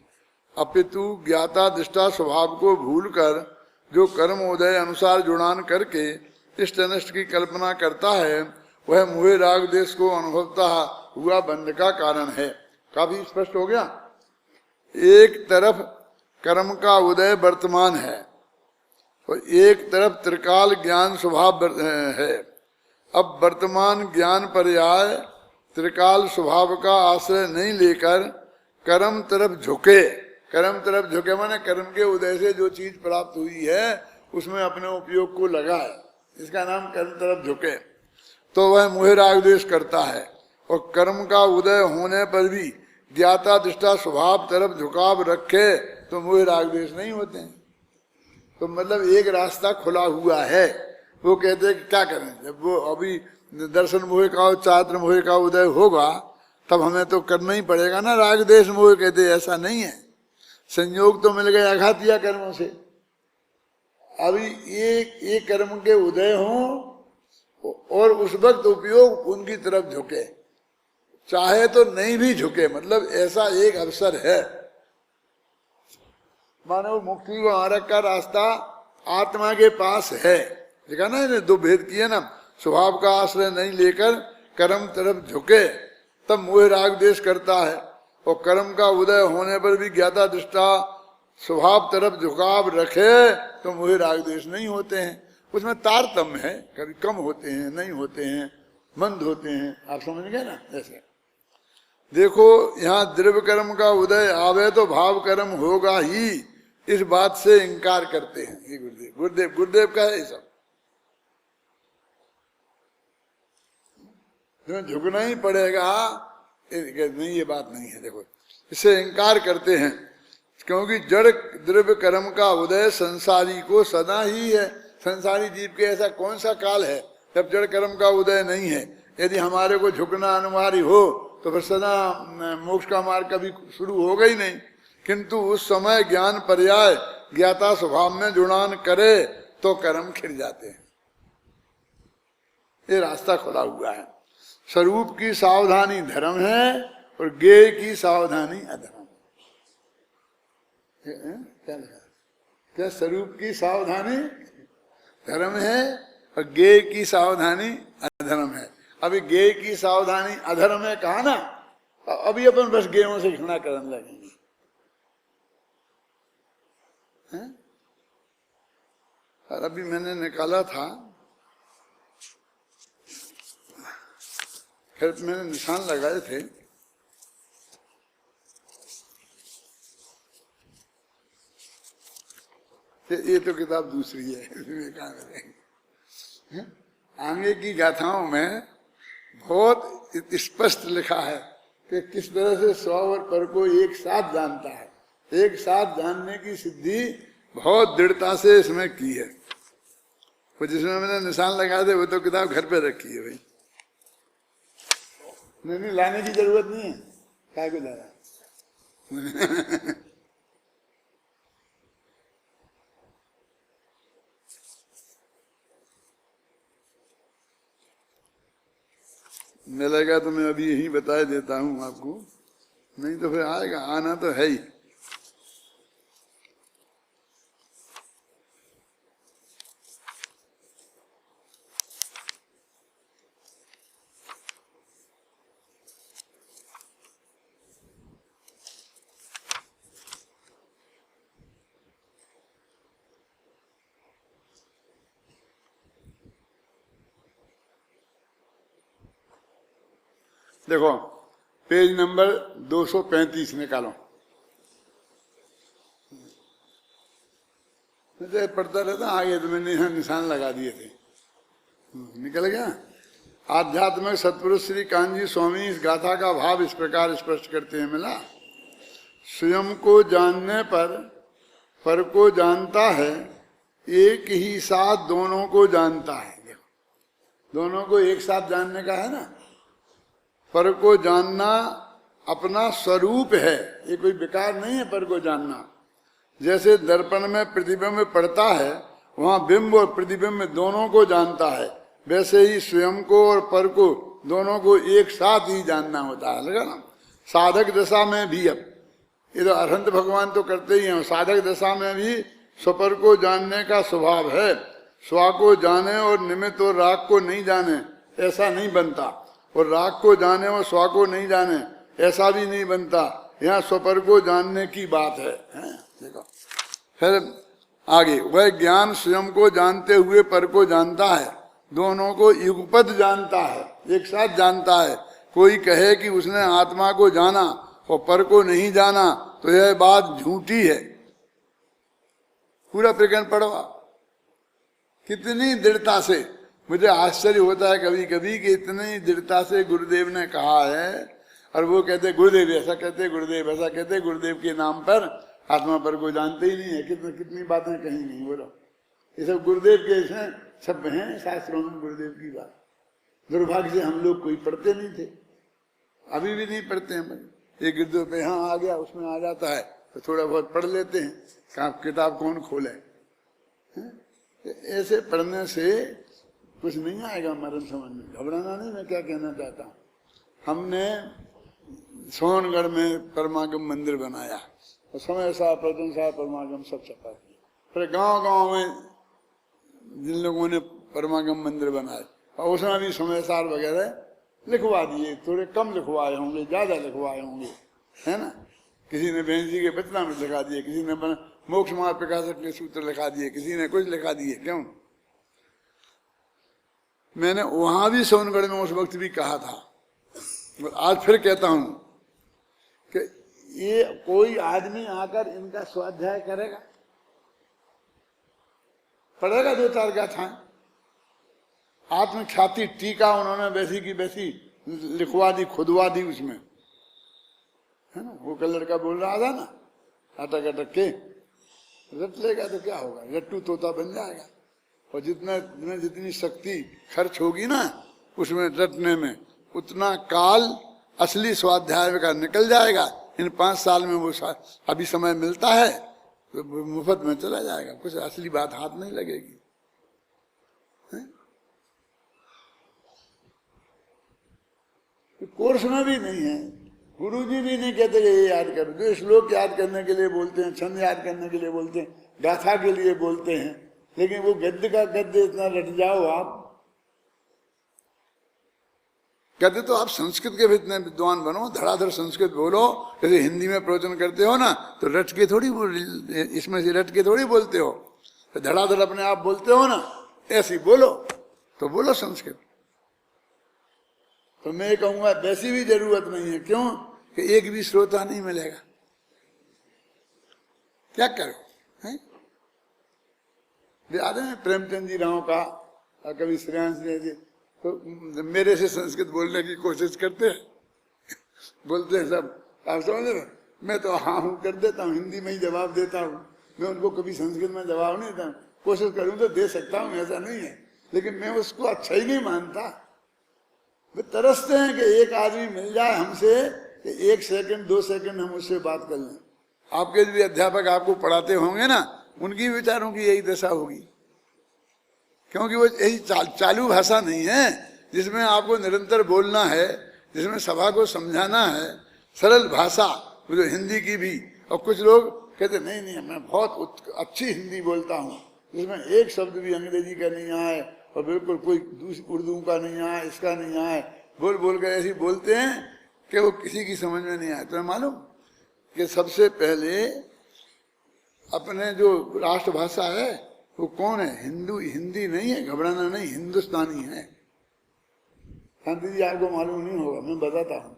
S1: अपितु ज्ञाता दृष्टा स्वभाव को भूलकर जो कर्म उदय अनुसार जुड़ान करके इष्ट अनिष्ट की कल्पना करता है, वह मोह राग देश को अनुभवता हुआ बंध का कारण है। काफी स्पष्ट हो गया। एक तरफ कर्म का उदय वर्तमान है और एक तरफ त्रिकाल ज्ञान स्वभाव है। अब वर्तमान ज्ञान पर्याय त्रिकाल स्वभाव का आश्रय नहीं लेकर कर्म तरफ झुके, कर्म तरफ झुके माने कर्म के उदय से जो चीज प्राप्त हुई है उसमें अपने उपयोग को लगाए, इसका नाम कर्म तरफ झुके, तो वह मोह राग द्वेष करता है। और कर्म का उदय होने पर भी ज्ञाता दृष्टा स्वभाव तरफ झुकाव रखे तो मोह राग द्वेष नहीं होते हैं। तो मतलब एक रास्ता खुला हुआ है। वो कहते हैं कि क्या करें, जब वो अभी दर्शन मोह का और चात्र मोह का उदय होगा तब हमें तो करना ही पड़ेगा ना राग द्वेष मोह। कहते ऐसा नहीं है, संयोग तो मिल गए आघातिया कर्मों से। अभी एक कर्म के उदय हो और उस वक्त उपयोग उनकी तरफ झुके, चाहे तो नहीं भी झुके, मतलब ऐसा एक अवसर है। मानो मुक्ति व नरक का रास्ता आत्मा के पास है। देखा ना, इन्हें दो भेद किए ना, स्वभाव का आश्रय नहीं लेकर कर्म तरफ झुके तब मोह राग द्वेष करता है, और कर्म का उदय होने पर भी ज्ञाता दृष्टा स्वभाव तरफ झुकाव रखे तो मोह राग द्वेष नहीं होते हैं। उसमें तारतम्य है, कभी कम होते हैं, नहीं होते हैं, मंद होते हैं, आप समझ गए ना। ऐसे देखो यहाँ द्रव्य कर्म का उदय आवे तो भाव कर्म होगा ही, इस बात से इंकार करते हैं ये गुरुदेव का है ये सब। झुकना ही पड़ेगा, नहीं ये बात नहीं है। देखो इससे इंकार करते हैं, क्योंकि जड़ द्रव्य कर्म का उदय संसारी को सदा ही है। संसारी जीव के ऐसा कौन सा काल है जब जड़ कर्म का उदय नहीं है। यदि हमारे को झुकना अनिवार्य हो तो फिर सदा मोक्ष का मार्ग कभी शुरू होगा ही नहीं। किंतु उस समय ज्ञान पर्याय ज्ञाता स्वभाव में जुड़ान करे तो कर्म खिर जाते हैं। ये रास्ता खुला हुआ है। स्वरूप की सावधानी धर्म है और ज्ञेय की सावधानी अधर्म। क्या लिखा? क्या स्वरूप की सावधानी धर्म है और ज्ञेय की सावधानी अधर्म है। अभी ज्ञेय की सावधानी अधर्म है कहा ना, अभी अपन बस ज्ञेयों से घृणा करने लगेंगे। और अभी मैंने निकाला था, फिर मैंने निशान लगाए थे, ये तो किताब दूसरी है, इसमें कहाँ करेंगे। आगे की गाथाओं में बहुत स्पष्ट लिखा है कि किस तरह से स्व और पर को एक साथ जानता है। एक साथ जानने की सिद्धि बहुत दृढ़ता से इसमें की है। वो जिसमें मैंने निशान लगाए थे वो तो किताब घर पे रखी है भाई। नहीं लाने की जरूरत नहीं है, काय को ला रहा। मिलेगा तो मैं अभी यही बता देता हूं आपको, नहीं तो फिर आएगा, आना तो है ही। देखो पेज नंबर 235 निकालो। पढ़ता रहता आगे, तो मैंने यहाँ निशान लगा दिए थे, निकल गया। आध्यात्मिक सतपुरुष श्री कांजी स्वामी इस गाथा का भाव इस प्रकार स्पष्ट करते हैं। मिला स्वयं को जानने पर को जानता है, एक ही साथ दोनों को जानता है। देखो दोनों को एक साथ जानने का है ना। पर को जानना अपना स्वरूप है, ये कोई विकार नहीं है पर को जानना। जैसे दर्पण में प्रतिबिंब पड़ता है, वहां बिंब और प्रतिबिंब दोनों को जानता है, वैसे ही स्वयं को और पर को दोनों को एक साथ ही जानना होता है। लगा ना। साधक दशा में भी, अब ये तो अरहंत भगवान तो करते ही हैं, साधक दशा में भी स्वपर को जानने का स्वभाव है। स्व को जाने और निमित्त और राग को नहीं जाने ऐसा नहीं बनता, और राग को जाने और स्व को नहीं जाने ऐसा भी नहीं बनता। यहाँ स्वपर को जानने की बात है। देखो फिर आगे, वह ज्ञान स्वयं को जानते हुए पर को जानता है, दोनों को युगपद जानता है, एक साथ जानता है। कोई कहे कि उसने आत्मा को जाना और पर को नहीं जाना तो यह बात झूठी है। पूरा प्रकरण पढ़वा, कितनी दृढ़ता से। मुझे आश्चर्य होता है कभी कभी कि इतनी दृढ़ता से गुरुदेव ने कहा है, और वो कहते गुरुदेव ऐसा कहते, गुरुदेव ऐसा कहते, गुरुदेव के नाम पर आत्मा पर को जानते ही नहीं है। कितनी बातें कहीं नहीं। बोलो ये सब गुरुदेव के इसमें सब हैं शास्त्रों में गुरुदेव की बात। दुर्भाग्य से हम लोग कोई पढ़ते नहीं थे, अभी भी नहीं पढ़ते हैं। एक गुरुदेव पे यहाँ आ गया, उसमें आ जाता है तो थोड़ा बहुत पढ़ लेते हैं, किताब कौन खोले। ऐसे पढ़ने से कुछ नहीं आएगा मरण समझ में। घबराना नहीं। मैं क्या कहना चाहता हूँ, हमने सोनगढ़ में परमागम मंदिर बनाया और समय साहब प्रजन साहब परमागम सब छपा दिया। फिर गांव में जिन लोगों ने परमागम मंदिर बनाए और उसमें भी समय सार वगैरह लिखवा दिए। थोड़े कम लिखवाए होंगे, ज्यादा लिखवाए होंगे, है ना। किसी ने बहन जी के बचना में लिखा दिए, किसी ने मोक्ष मार्ग प्रकाशक के सूत्र लिखा दिए, किसी ने कुछ लिखा दिए। क्यों? मैंने वहां भी सोनगढ़ में उस वक्त भी कहा था और आज फिर कहता हूं कि ये कोई आदमी आकर इनका स्वाध्याय करेगा, पढ़ेगा 2-4 गाथाएं। आत्मख्याति टीका उन्होंने वैसी की वैसी लिखवा दी, खुदवा दी उसमें, है ना। वो कल लड़का बोल रहा था ना, अटक अटक के रट लेगा तो क्या होगा, रट्टू तोता बन जाएगा। और जितनी शक्ति खर्च होगी ना उसमें रटने में, उतना काल असली स्वाध्याय का निकल जाएगा। इन 5 साल में वो अभी समय मिलता है तो मुफ्त में चला जाएगा, कुछ असली बात हाथ नहीं लगेगी। कोर्स में भी नहीं है, गुरुजी भी नहीं कहते कि ये याद करो। जो श्लोक याद करने के लिए बोलते हैं, छंद याद करने के लिए बोलते हैं, गाथा के लिए बोलते हैं, लेकिन वो गद्य का गद्य इतना रट जाओ आप, कहते तो आप संस्कृत के भी इतने विद्वान बनो, धड़ाधड़ संस्कृत बोलो। जैसे हिंदी में प्रवचन करते हो ना तो रट के थोड़ी, इसमें से रट के थोड़ी बोलते हो, तो धड़ाधड़ अपने आप बोलते हो ना, ऐसी बोलो तो बोलो संस्कृत। तो मैं कहूंगा वैसी भी जरूरत नहीं है। क्यों कि एक भी श्रोता नहीं मिलेगा, क्या करो, है? याद है प्रेमचंद जी राव का, कभी श्रेयांश जी तो मेरे से संस्कृत बोलने की कोशिश करते हैं, बोलते हैं सब, आप समझ रहे, मैं तो हाँ हूँ कर देता हूँ, हिंदी में ही जवाब देता हूँ, मैं उनको कभी संस्कृत में जवाब नहीं देता हूँ। कोशिश करूँ तो दे सकता हूँ, ऐसा नहीं है, लेकिन मैं उसको अच्छा ही नहीं मानता। वे तरसते हैं कि एक आदमी मिल जाए हमसे कि 1 सेकंड 2 सेकंड हम उससे बात कर लें। आपके जो भी अध्यापक आपको पढ़ाते होंगे ना, उनकी विचारों की यही दशा होगी, क्योंकि वो यही चालू भाषा नहीं है जिसमें आपको निरंतर बोलना है, जिसमें सभा को समझाना है, सरल भाषा, वो जो हिंदी की भी। और कुछ लोग कहते नहीं नहीं मैं बहुत अच्छी हिंदी बोलता हूँ, जिसमें एक शब्द भी अंग्रेजी का नहीं आए और बिल्कुल कोई दूसरी उर्दू का नहीं आए, इसका नहीं आए, बोल बोल कर ऐसी बोलते हैं कि वो किसी की समझ में नहीं आए। तो मालूम कि सबसे पहले अपने जो राष्ट्रभाषा है वो कौन है? हिंदी नहीं है, घबराना नहीं, हिंदुस्तानी है। शांति जी आपको मालूम नहीं होगा, मैं बताता हूँ।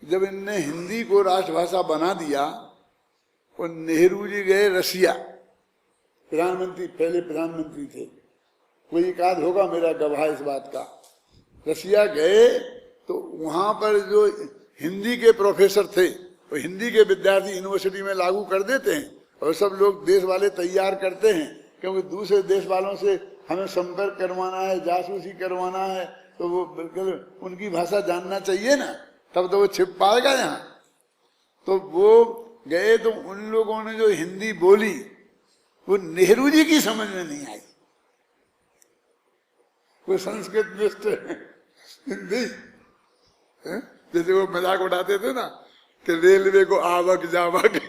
S1: जब इनने हिंदी को राष्ट्रभाषा बना दिया और नेहरू जी गए रसिया, प्रधानमंत्री, पहले प्रधानमंत्री थे, कोई एक आध होगा मेरा गवाह इस बात का। रसिया गए तो वहां पर जो हिंदी के प्रोफेसर थे, वो हिंदी के विद्यार्थी यूनिवर्सिटी में लागू कर देते हैं और सब लोग देश वाले तैयार करते हैं, क्योंकि दूसरे देश वालों से हमें संपर्क करवाना है, जासूसी करवाना है, तो वो बिल्कुल उनकी भाषा जानना चाहिए ना, तब तो वो छिप पाएगा यहाँ। तो वो गए तो उन लोगों ने जो हिंदी बोली वो नेहरू जी की समझ में नहीं आई। वो संस्कृत में हिंदी, जैसे वो मजाक उड़ाते थे ना कि रेलवे को आवक जावक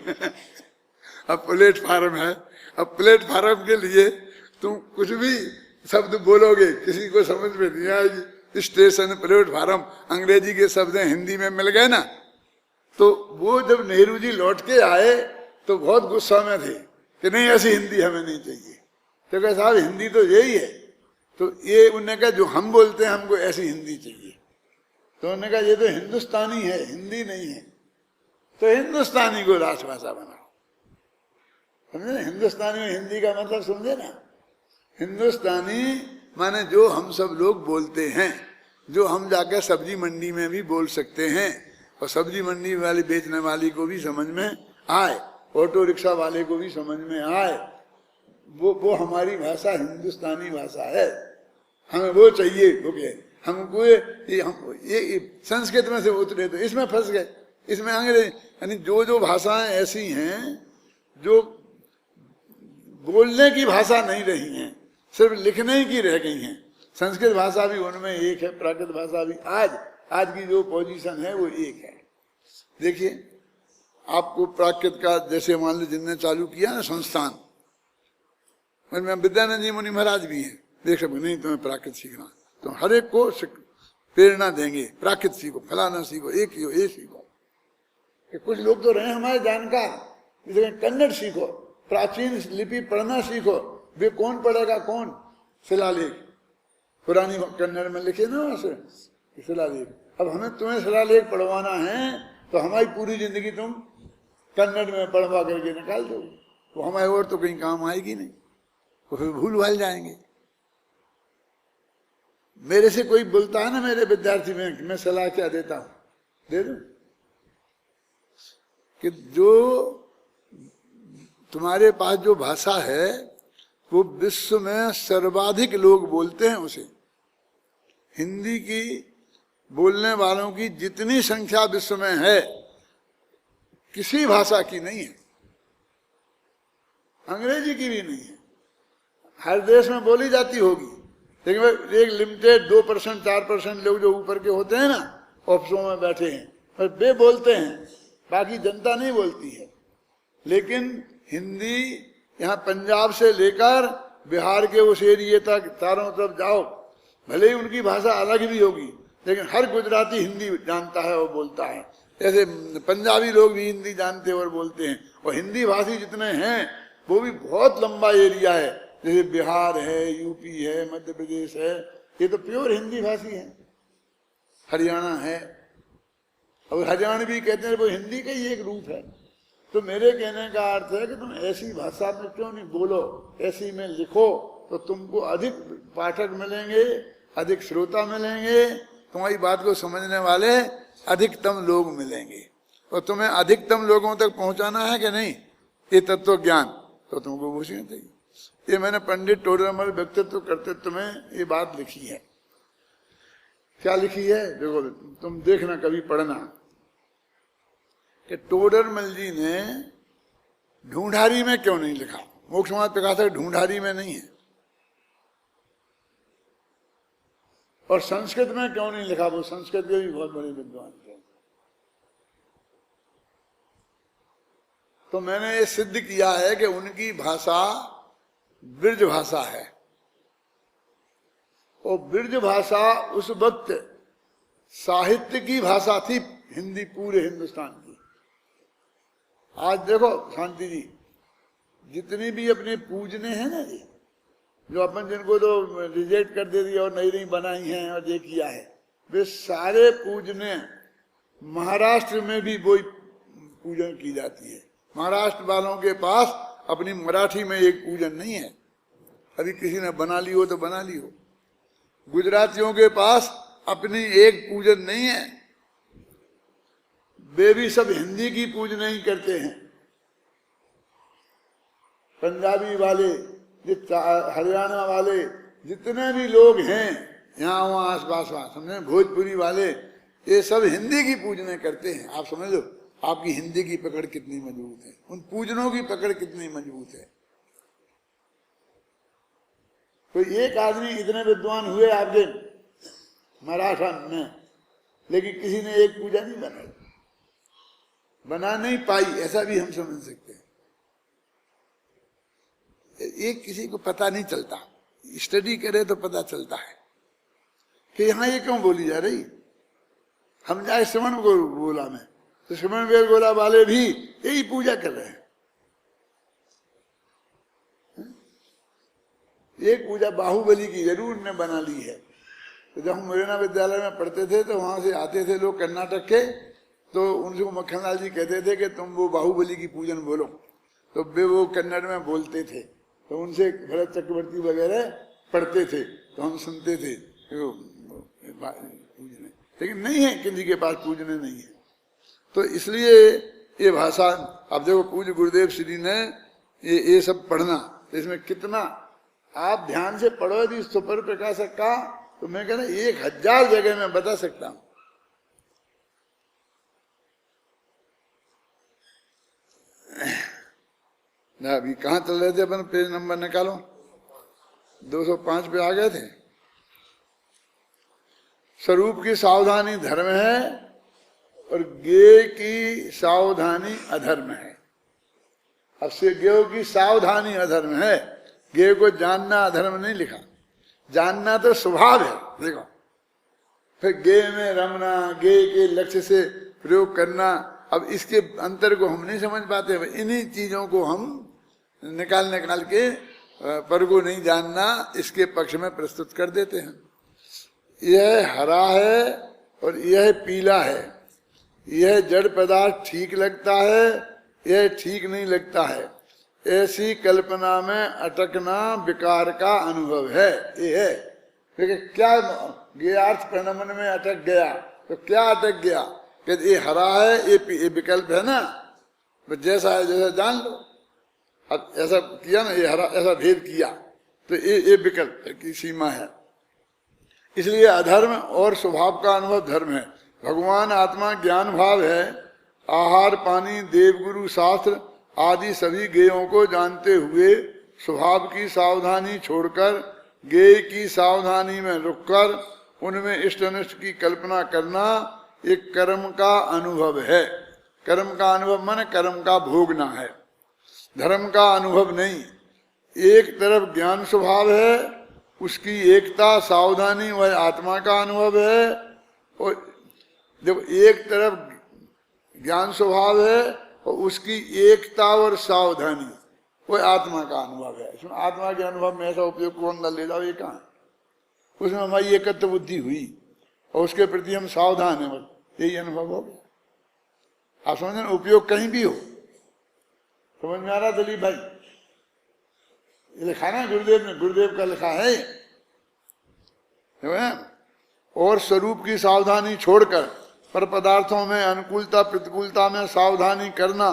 S1: अब प्लेटफार्म है, अब प्लेटफार्म के लिए तुम कुछ भी शब्द बोलोगे किसी को समझ में नहीं आएगी। स्टेशन, प्लेटफार्म, अंग्रेजी के शब्द हिंदी में मिल गए ना। तो वो जब नेहरू जी लौट के आए तो बहुत गुस्सा में थे कि नहीं ऐसी हिंदी हमें नहीं चाहिए। तो कहा साहब हिंदी तो यही है। तो ये उन्होंने कहा जो हम बोलते हैं हमको ऐसी हिंदी चाहिए। तो उन्होंने कहा ये तो हिंदुस्तानी है, हिंदी नहीं है, तो हिंदुस्तानी को राष्ट्रभाषा बनाओ। समझे ना, हिंदुस्तानी में हिंदी का मतलब समझे ना। हिंदुस्तानी माने जो हम सब लोग बोलते हैं, जो हम जाकर सब्जी मंडी में भी बोल सकते हैं और सब्जी मंडी वाली बेचने वाली को भी समझ में आए, ऑटो रिक्शा वाले को भी समझ में आए, वो हमारी भाषा हिंदुस्तानी भाषा है। हमें वो चाहिए। ओके, हमको ये संस्कृत में से उतरे तो इसमें फंस गए, इसमें अंग्रेजी, यानी जो भाषाएं ऐसी हैं जो बोलने की भाषा नहीं रही हैं, सिर्फ लिखने की रह गई हैं। संस्कृत भाषा भी उनमें एक है, प्राकृत भाषा भी आज की जो पोजीशन है वो एक है। देखिए आपको प्राकृत का जैसे मान लो जिनने चालू किया ना संस्थान, उनमें विद्यानंद जी मुनि महाराज भी हैं। देख सकते नहीं तुम्हें प्राकृत सीखना, तो हर एक को प्रेरणा देंगे, प्राकृत सीखो, फलाना सीखो, ये सीखो। कुछ लोग तो रहे हमारे जानकार, जैसे कन्नड़ सीखो, प्राचीन लिपि पढ़ना सीखो। वे कौन पढ़ेगा, कौन शिलालेख, पुरानी कन्नड़ में लिखे ना वैसे शिलालेख। अब हमें तुम्हें शिलालेख पढ़वाना है तो हमारी पूरी जिंदगी तुम कन्नड़ में पढ़वा करके निकाल दो, वो हमारे और तो कहीं काम आएगी नहीं, वो फिर भूल भाल जाएंगे। मेरे से कोई बोलता है ना मेरे विद्यार्थी में, मैं सलाह क्या देता हूं, दे दूं कि जो तुम्हारे पास जो भाषा है वो विश्व में सर्वाधिक लोग बोलते हैं उसे। हिंदी की बोलने वालों की जितनी संख्या विश्व में है किसी भाषा की नहीं है, अंग्रेजी की भी नहीं है। हर देश में बोली जाती होगी, लेकिन एक लिमिटेड 2% 4% लोग जो ऊपर के होते हैं ना, ऑफिसों में बैठे हैं, पर वे बोलते हैं, बाकी जनता नहीं बोलती है। लेकिन हिंदी यहाँ पंजाब से लेकर बिहार के उस एरिए तक चारों तरफ जाओ, भले ही उनकी भाषा अलग भी होगी, लेकिन हर गुजराती हिंदी जानता है और बोलता है। जैसे पंजाबी लोग भी हिंदी जानते और बोलते हैं, और हिंदी भाषी जितने हैं वो भी बहुत लंबा एरिया है। जैसे बिहार है, यूपी है, मध्य प्रदेश है, ये तो प्योर हिंदी भाषी है। हरियाणा है, और हरियाणवी कहते हैं वो हिंदी का ही एक रूप है। तो मेरे कहने का अर्थ है कि तुम ऐसी भाषा में क्यों नहीं बोलो, ऐसी में लिखो, तो तुमको अधिक पाठक मिलेंगे, अधिक श्रोता मिलेंगे, तुम्हारी बात को समझने वाले अधिकतम लोग मिलेंगे। और तुम्हें अधिकतम लोगों तक पहुंचाना है कि नहीं ये तत्व ज्ञान, तो तुमको पूछना चाहिए। ये मैंने पंडित टोडरमल व्यक्तित्व कर्तृत्व में ये बात लिखी है। क्या लिखी है देखो, तुम देखना कभी पढ़ना, कि टोडरमल जी ने ढूंढारी में क्यों नहीं लिखा। मोक्ष समाज प्रकाशक ढूंढारी में नहीं है, और संस्कृत में क्यों नहीं लिखा, वो संस्कृत के भी बहुत बड़े विद्वान थे। तो मैंने ये सिद्ध किया है कि उनकी भाषा ब्रज भाषा है, और ब्रज भाषा उस वक्त साहित्य की भाषा थी हिंदी पूरे हिंदुस्तान की। आज देखो शांति जी, जितनी भी अपने पूजने हैं ना जी, जो अपन जिनको तो रिजेक्ट कर दे दिया और नई नई बनाई हैं और ये किया है, वे सारे पूजने महाराष्ट्र में भी वही पूजन की जाती है। महाराष्ट्र वालों के पास अपनी मराठी में एक पूजन नहीं है, अभी किसी ने बना ली हो तो बना ली हो। गुजरातियों के पास अपनी एक पूजन नहीं है, वे भी सब हिंदी की पूजन ही करते हैं। पंजाबी वाले, हरियाणा वाले, जितने भी लोग हैं यहाँ वहाँ आस पास वहाँ, समझे, भोजपुरी वाले, ये सब हिंदी की पूजने करते हैं। आप समझ लो आपकी हिंदी की पकड़ कितनी मजबूत है, उन पूजनों की पकड़ कितनी मजबूत है। तो एक आदमी इतने विद्वान हुए आपके मराठा में, लेकिन किसी ने एक पूजा नहीं बनाई, बना नहीं पाई, ऐसा भी हम समझ सकते हैं। एक किसी को पता नहीं चलता, स्टडी करे तो पता चलता है कि यहाँ ये क्यों बोली जा रही। हम जाए श्रवण गोला में, तो श्रवण गोला वाले भी यही पूजा कर रहे हैं। एक पूजा बाहुबली की जरूर ने बना ली है। तो जब हम मुरैना विद्यालय में पढ़ते थे तो वहां से आते थे लोग कर्नाटक के, तो उनसे मक्खनलाल जी कहते थे कि तुम वो बाहुबली की पूजन बोलो, तो वे वो कन्नड़ में बोलते थे, तो उनसे भरत चक्रवर्ती वगैरह पढ़ते थे, तो हम सुनते थे पूजने, लेकिन नहीं है, किसी के पास पूजने नहीं है। तो इसलिए ये भाषा, अब देखो पूज्य गुरुदेव श्री ने ये सब पढ़ना, तो इसमें कितना आप ध्यान से पढ़ो यदि सुपर प्रकाशक का, तो मैं कहना 1000 जगह में बता सकता हूं। ना अभी कहाँ चल रहे थे अपन, पेज नंबर निकालो, 205 पे आ गए थे। स्वरूप की सावधानी धर्म है और ज्ञेय की सावधानी अधर्म है। अब से ज्ञेय की सावधानी अधर्म है, ज्ञेय को जानना अधर्म नहीं लिखा, जानना तो स्वभाव है। देखो फिर ज्ञेय में रमना, ज्ञेय के लक्ष्य से प्रयोग करना, अब इसके अंतर को हम नहीं समझ पाते। इन्हीं चीजों को हम निकाल के पर को नहीं जानना इसके पक्ष में प्रस्तुत कर देते हैं। यह हरा है और यह पीला है, यह जड़ पदार्थ ठीक लगता है, यह ठीक नहीं लगता है, ऐसी कल्पना में अटकना विकार का अनुभव है। ये है। लेकिन क्या ज्ञार्थ परिणमन में अटक गया, तो क्या अटक गया कि ये हरा है, ये विकल्प है ना, तो जैसा है जैसा जान लो। अब ऐसा किया ना, ये हरा, ऐसा भेद किया, तो ये विकल्प की सीमा है। इसलिए अधर्म और स्वभाव का अनुभव धर्म है। भगवान आत्मा ज्ञान भाव है। आहार पानी देवगुरु शास्त्र आदि सभी गेयों को जानते हुए स्वभाव की सावधानी छोड़कर गेय की सावधानी में रुककर उनमें इष्ट अनिष्ट की कल्पना करना एक कर्म का अनुभव है। कर्म का अनुभव माने कर्म का भोगना है, धर्म का अनुभव नहीं। एक तरफ ज्ञान स्वभाव है, उसकी एकता सावधानी वह आत्मा का अनुभव है। और जब एक तरफ ज्ञान स्वभाव है और उसकी एकता और सावधानी वह आत्मा का अनुभव है। इसमें आत्मा के अनुभव में ऐसा उपयोग कौन न ले जाओ, ये कहाँ? उसमें हमारी एकत्व बुद्धि हुई और उसके प्रति हम सावधान है, यही अनुभव हो गया। आप समझ रहे, उपयोग कहीं भी हो। समझ में आ रहा दिलीप भाई? ये लिखा ना गुरुदेव ने, गुरुदेव का लिखा है। और स्वरूप की सावधानी छोड़कर पर पदार्थों में अनुकूलता प्रतिकूलता में सावधानी करना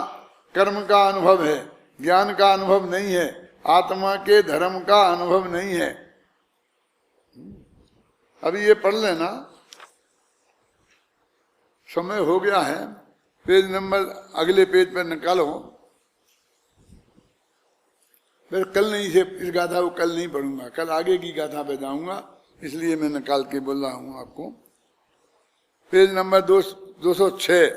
S1: कर्म का अनुभव है, ज्ञान का अनुभव नहीं है, आत्मा के धर्म का अनुभव नहीं है। अभी ये पढ़ लेना, समय हो गया है। पेज नंबर अगले पेज पर निकालो। फिर कल नहीं से इस गाथा को कल नहीं पढ़ूंगा, कल आगे की गाथा पे जाऊंगा, इसलिए मैं निकाल के बोल रहा हूं आपको। Page number 206।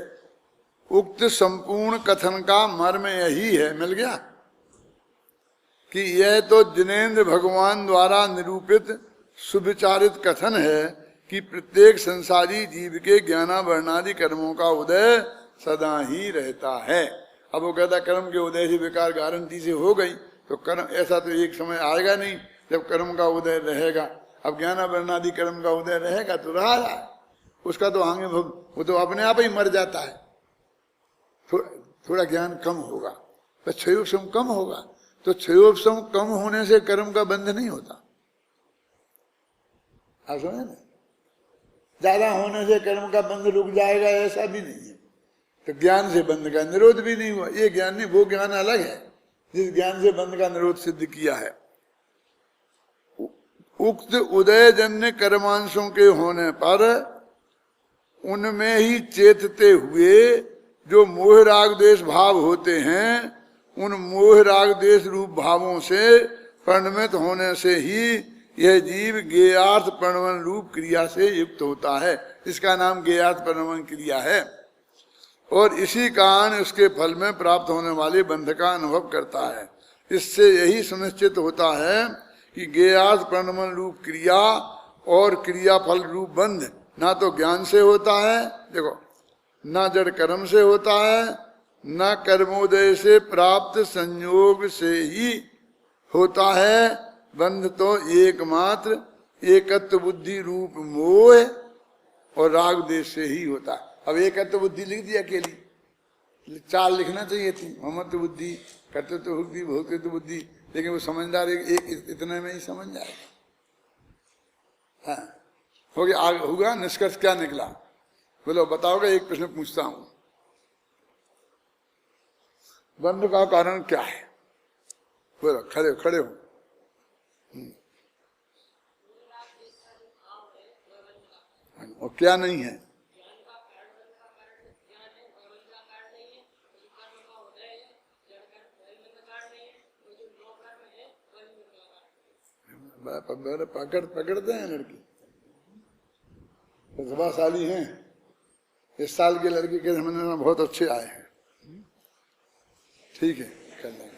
S1: उक्त संपूर्ण कथन का मर्म यही है, मिल गया, कि यह तो जिनेन्द्र भगवान द्वारा निरूपित सुविचारित कथन है कि प्रत्येक संसारी जीव के ज्ञानावरणादि कर्मों का उदय सदा ही रहता है। अब वो कहता कर्म के उदय से विकार गारंटी से हो गई, तो कर्म ऐसा तो एक समय आएगा नहीं जब कर्म का उदय रहेगा। अब ज्ञानावरणादि कर्म का उदय रहेगा तो रहा है, उसका तो आगे वो तो अपने आप ही मर जाता है। थोड़ा ज्ञान कम होगा तो क्षयोपशम कम होगा, तो क्षयोपशम कम होने से कर्म का बंध नहीं होता। आप समझे ना? ज्यादा होने से कर्म का बंध रुक जाएगा ऐसा भी नहीं है। तो ज्ञान से बंध का निरोध भी नहीं हुआ, ये ज्ञान नहीं, वो ज्ञान अलग है जिस ज्ञान से बंध का निरोध सिद्ध किया है। उक्त उदयजन्य कर्मांशों के होने पर उनमें ही चेतते हुए जो मोह राग द्वेष भाव होते हैं, उन मोह राग द्वेष रूप भावों से परिणमित होने से ही यह जीव ज्ञेयार्थ परिणमन रूप क्रिया से युक्त होता है। इसका नाम ज्ञेयार्थ परिणमन क्रिया है। और इसी कारण उसके फल में प्राप्त होने वाले बंध का अनुभव करता है। इससे यही सुनिश्चित होता है कि ज्ञेयार्थ परिणमन रूप क्रिया और क्रिया फल रूप बंध ना तो ज्ञान से होता है, देखो, ना जड़ कर्म से होता है, न कर्मोदय से प्राप्त संयोग से ही होता है। बंध तो एकमात्र एकत्व बुद्धि रूप मोह और राग देश से ही होता है। अब एकत्व बुद्धि लिख दी अकेली, 4 लिखना चाहिए थी, ममत्व बुद्धि, कर्तृत्व बुद्धि, भोक्तृत्व बुद्धि, लेकिन वो समझदार एक इतने में ही समझ जाएगा। हाँ, हो गया, आगे होगा। निष्कर्ष क्या निकला बोलो, बताओगे? एक प्रश्न पूछता हूं, बंध का कारण क्या है? बोलो, खड़े खड़े हो। और क्या नहीं है? पकड़ते हैं लड़की, प्रतिभाशाली हैं। इस साल के लड़की के समझने में बहुत अच्छे आए हैं। ठीक है, कर लेंगे।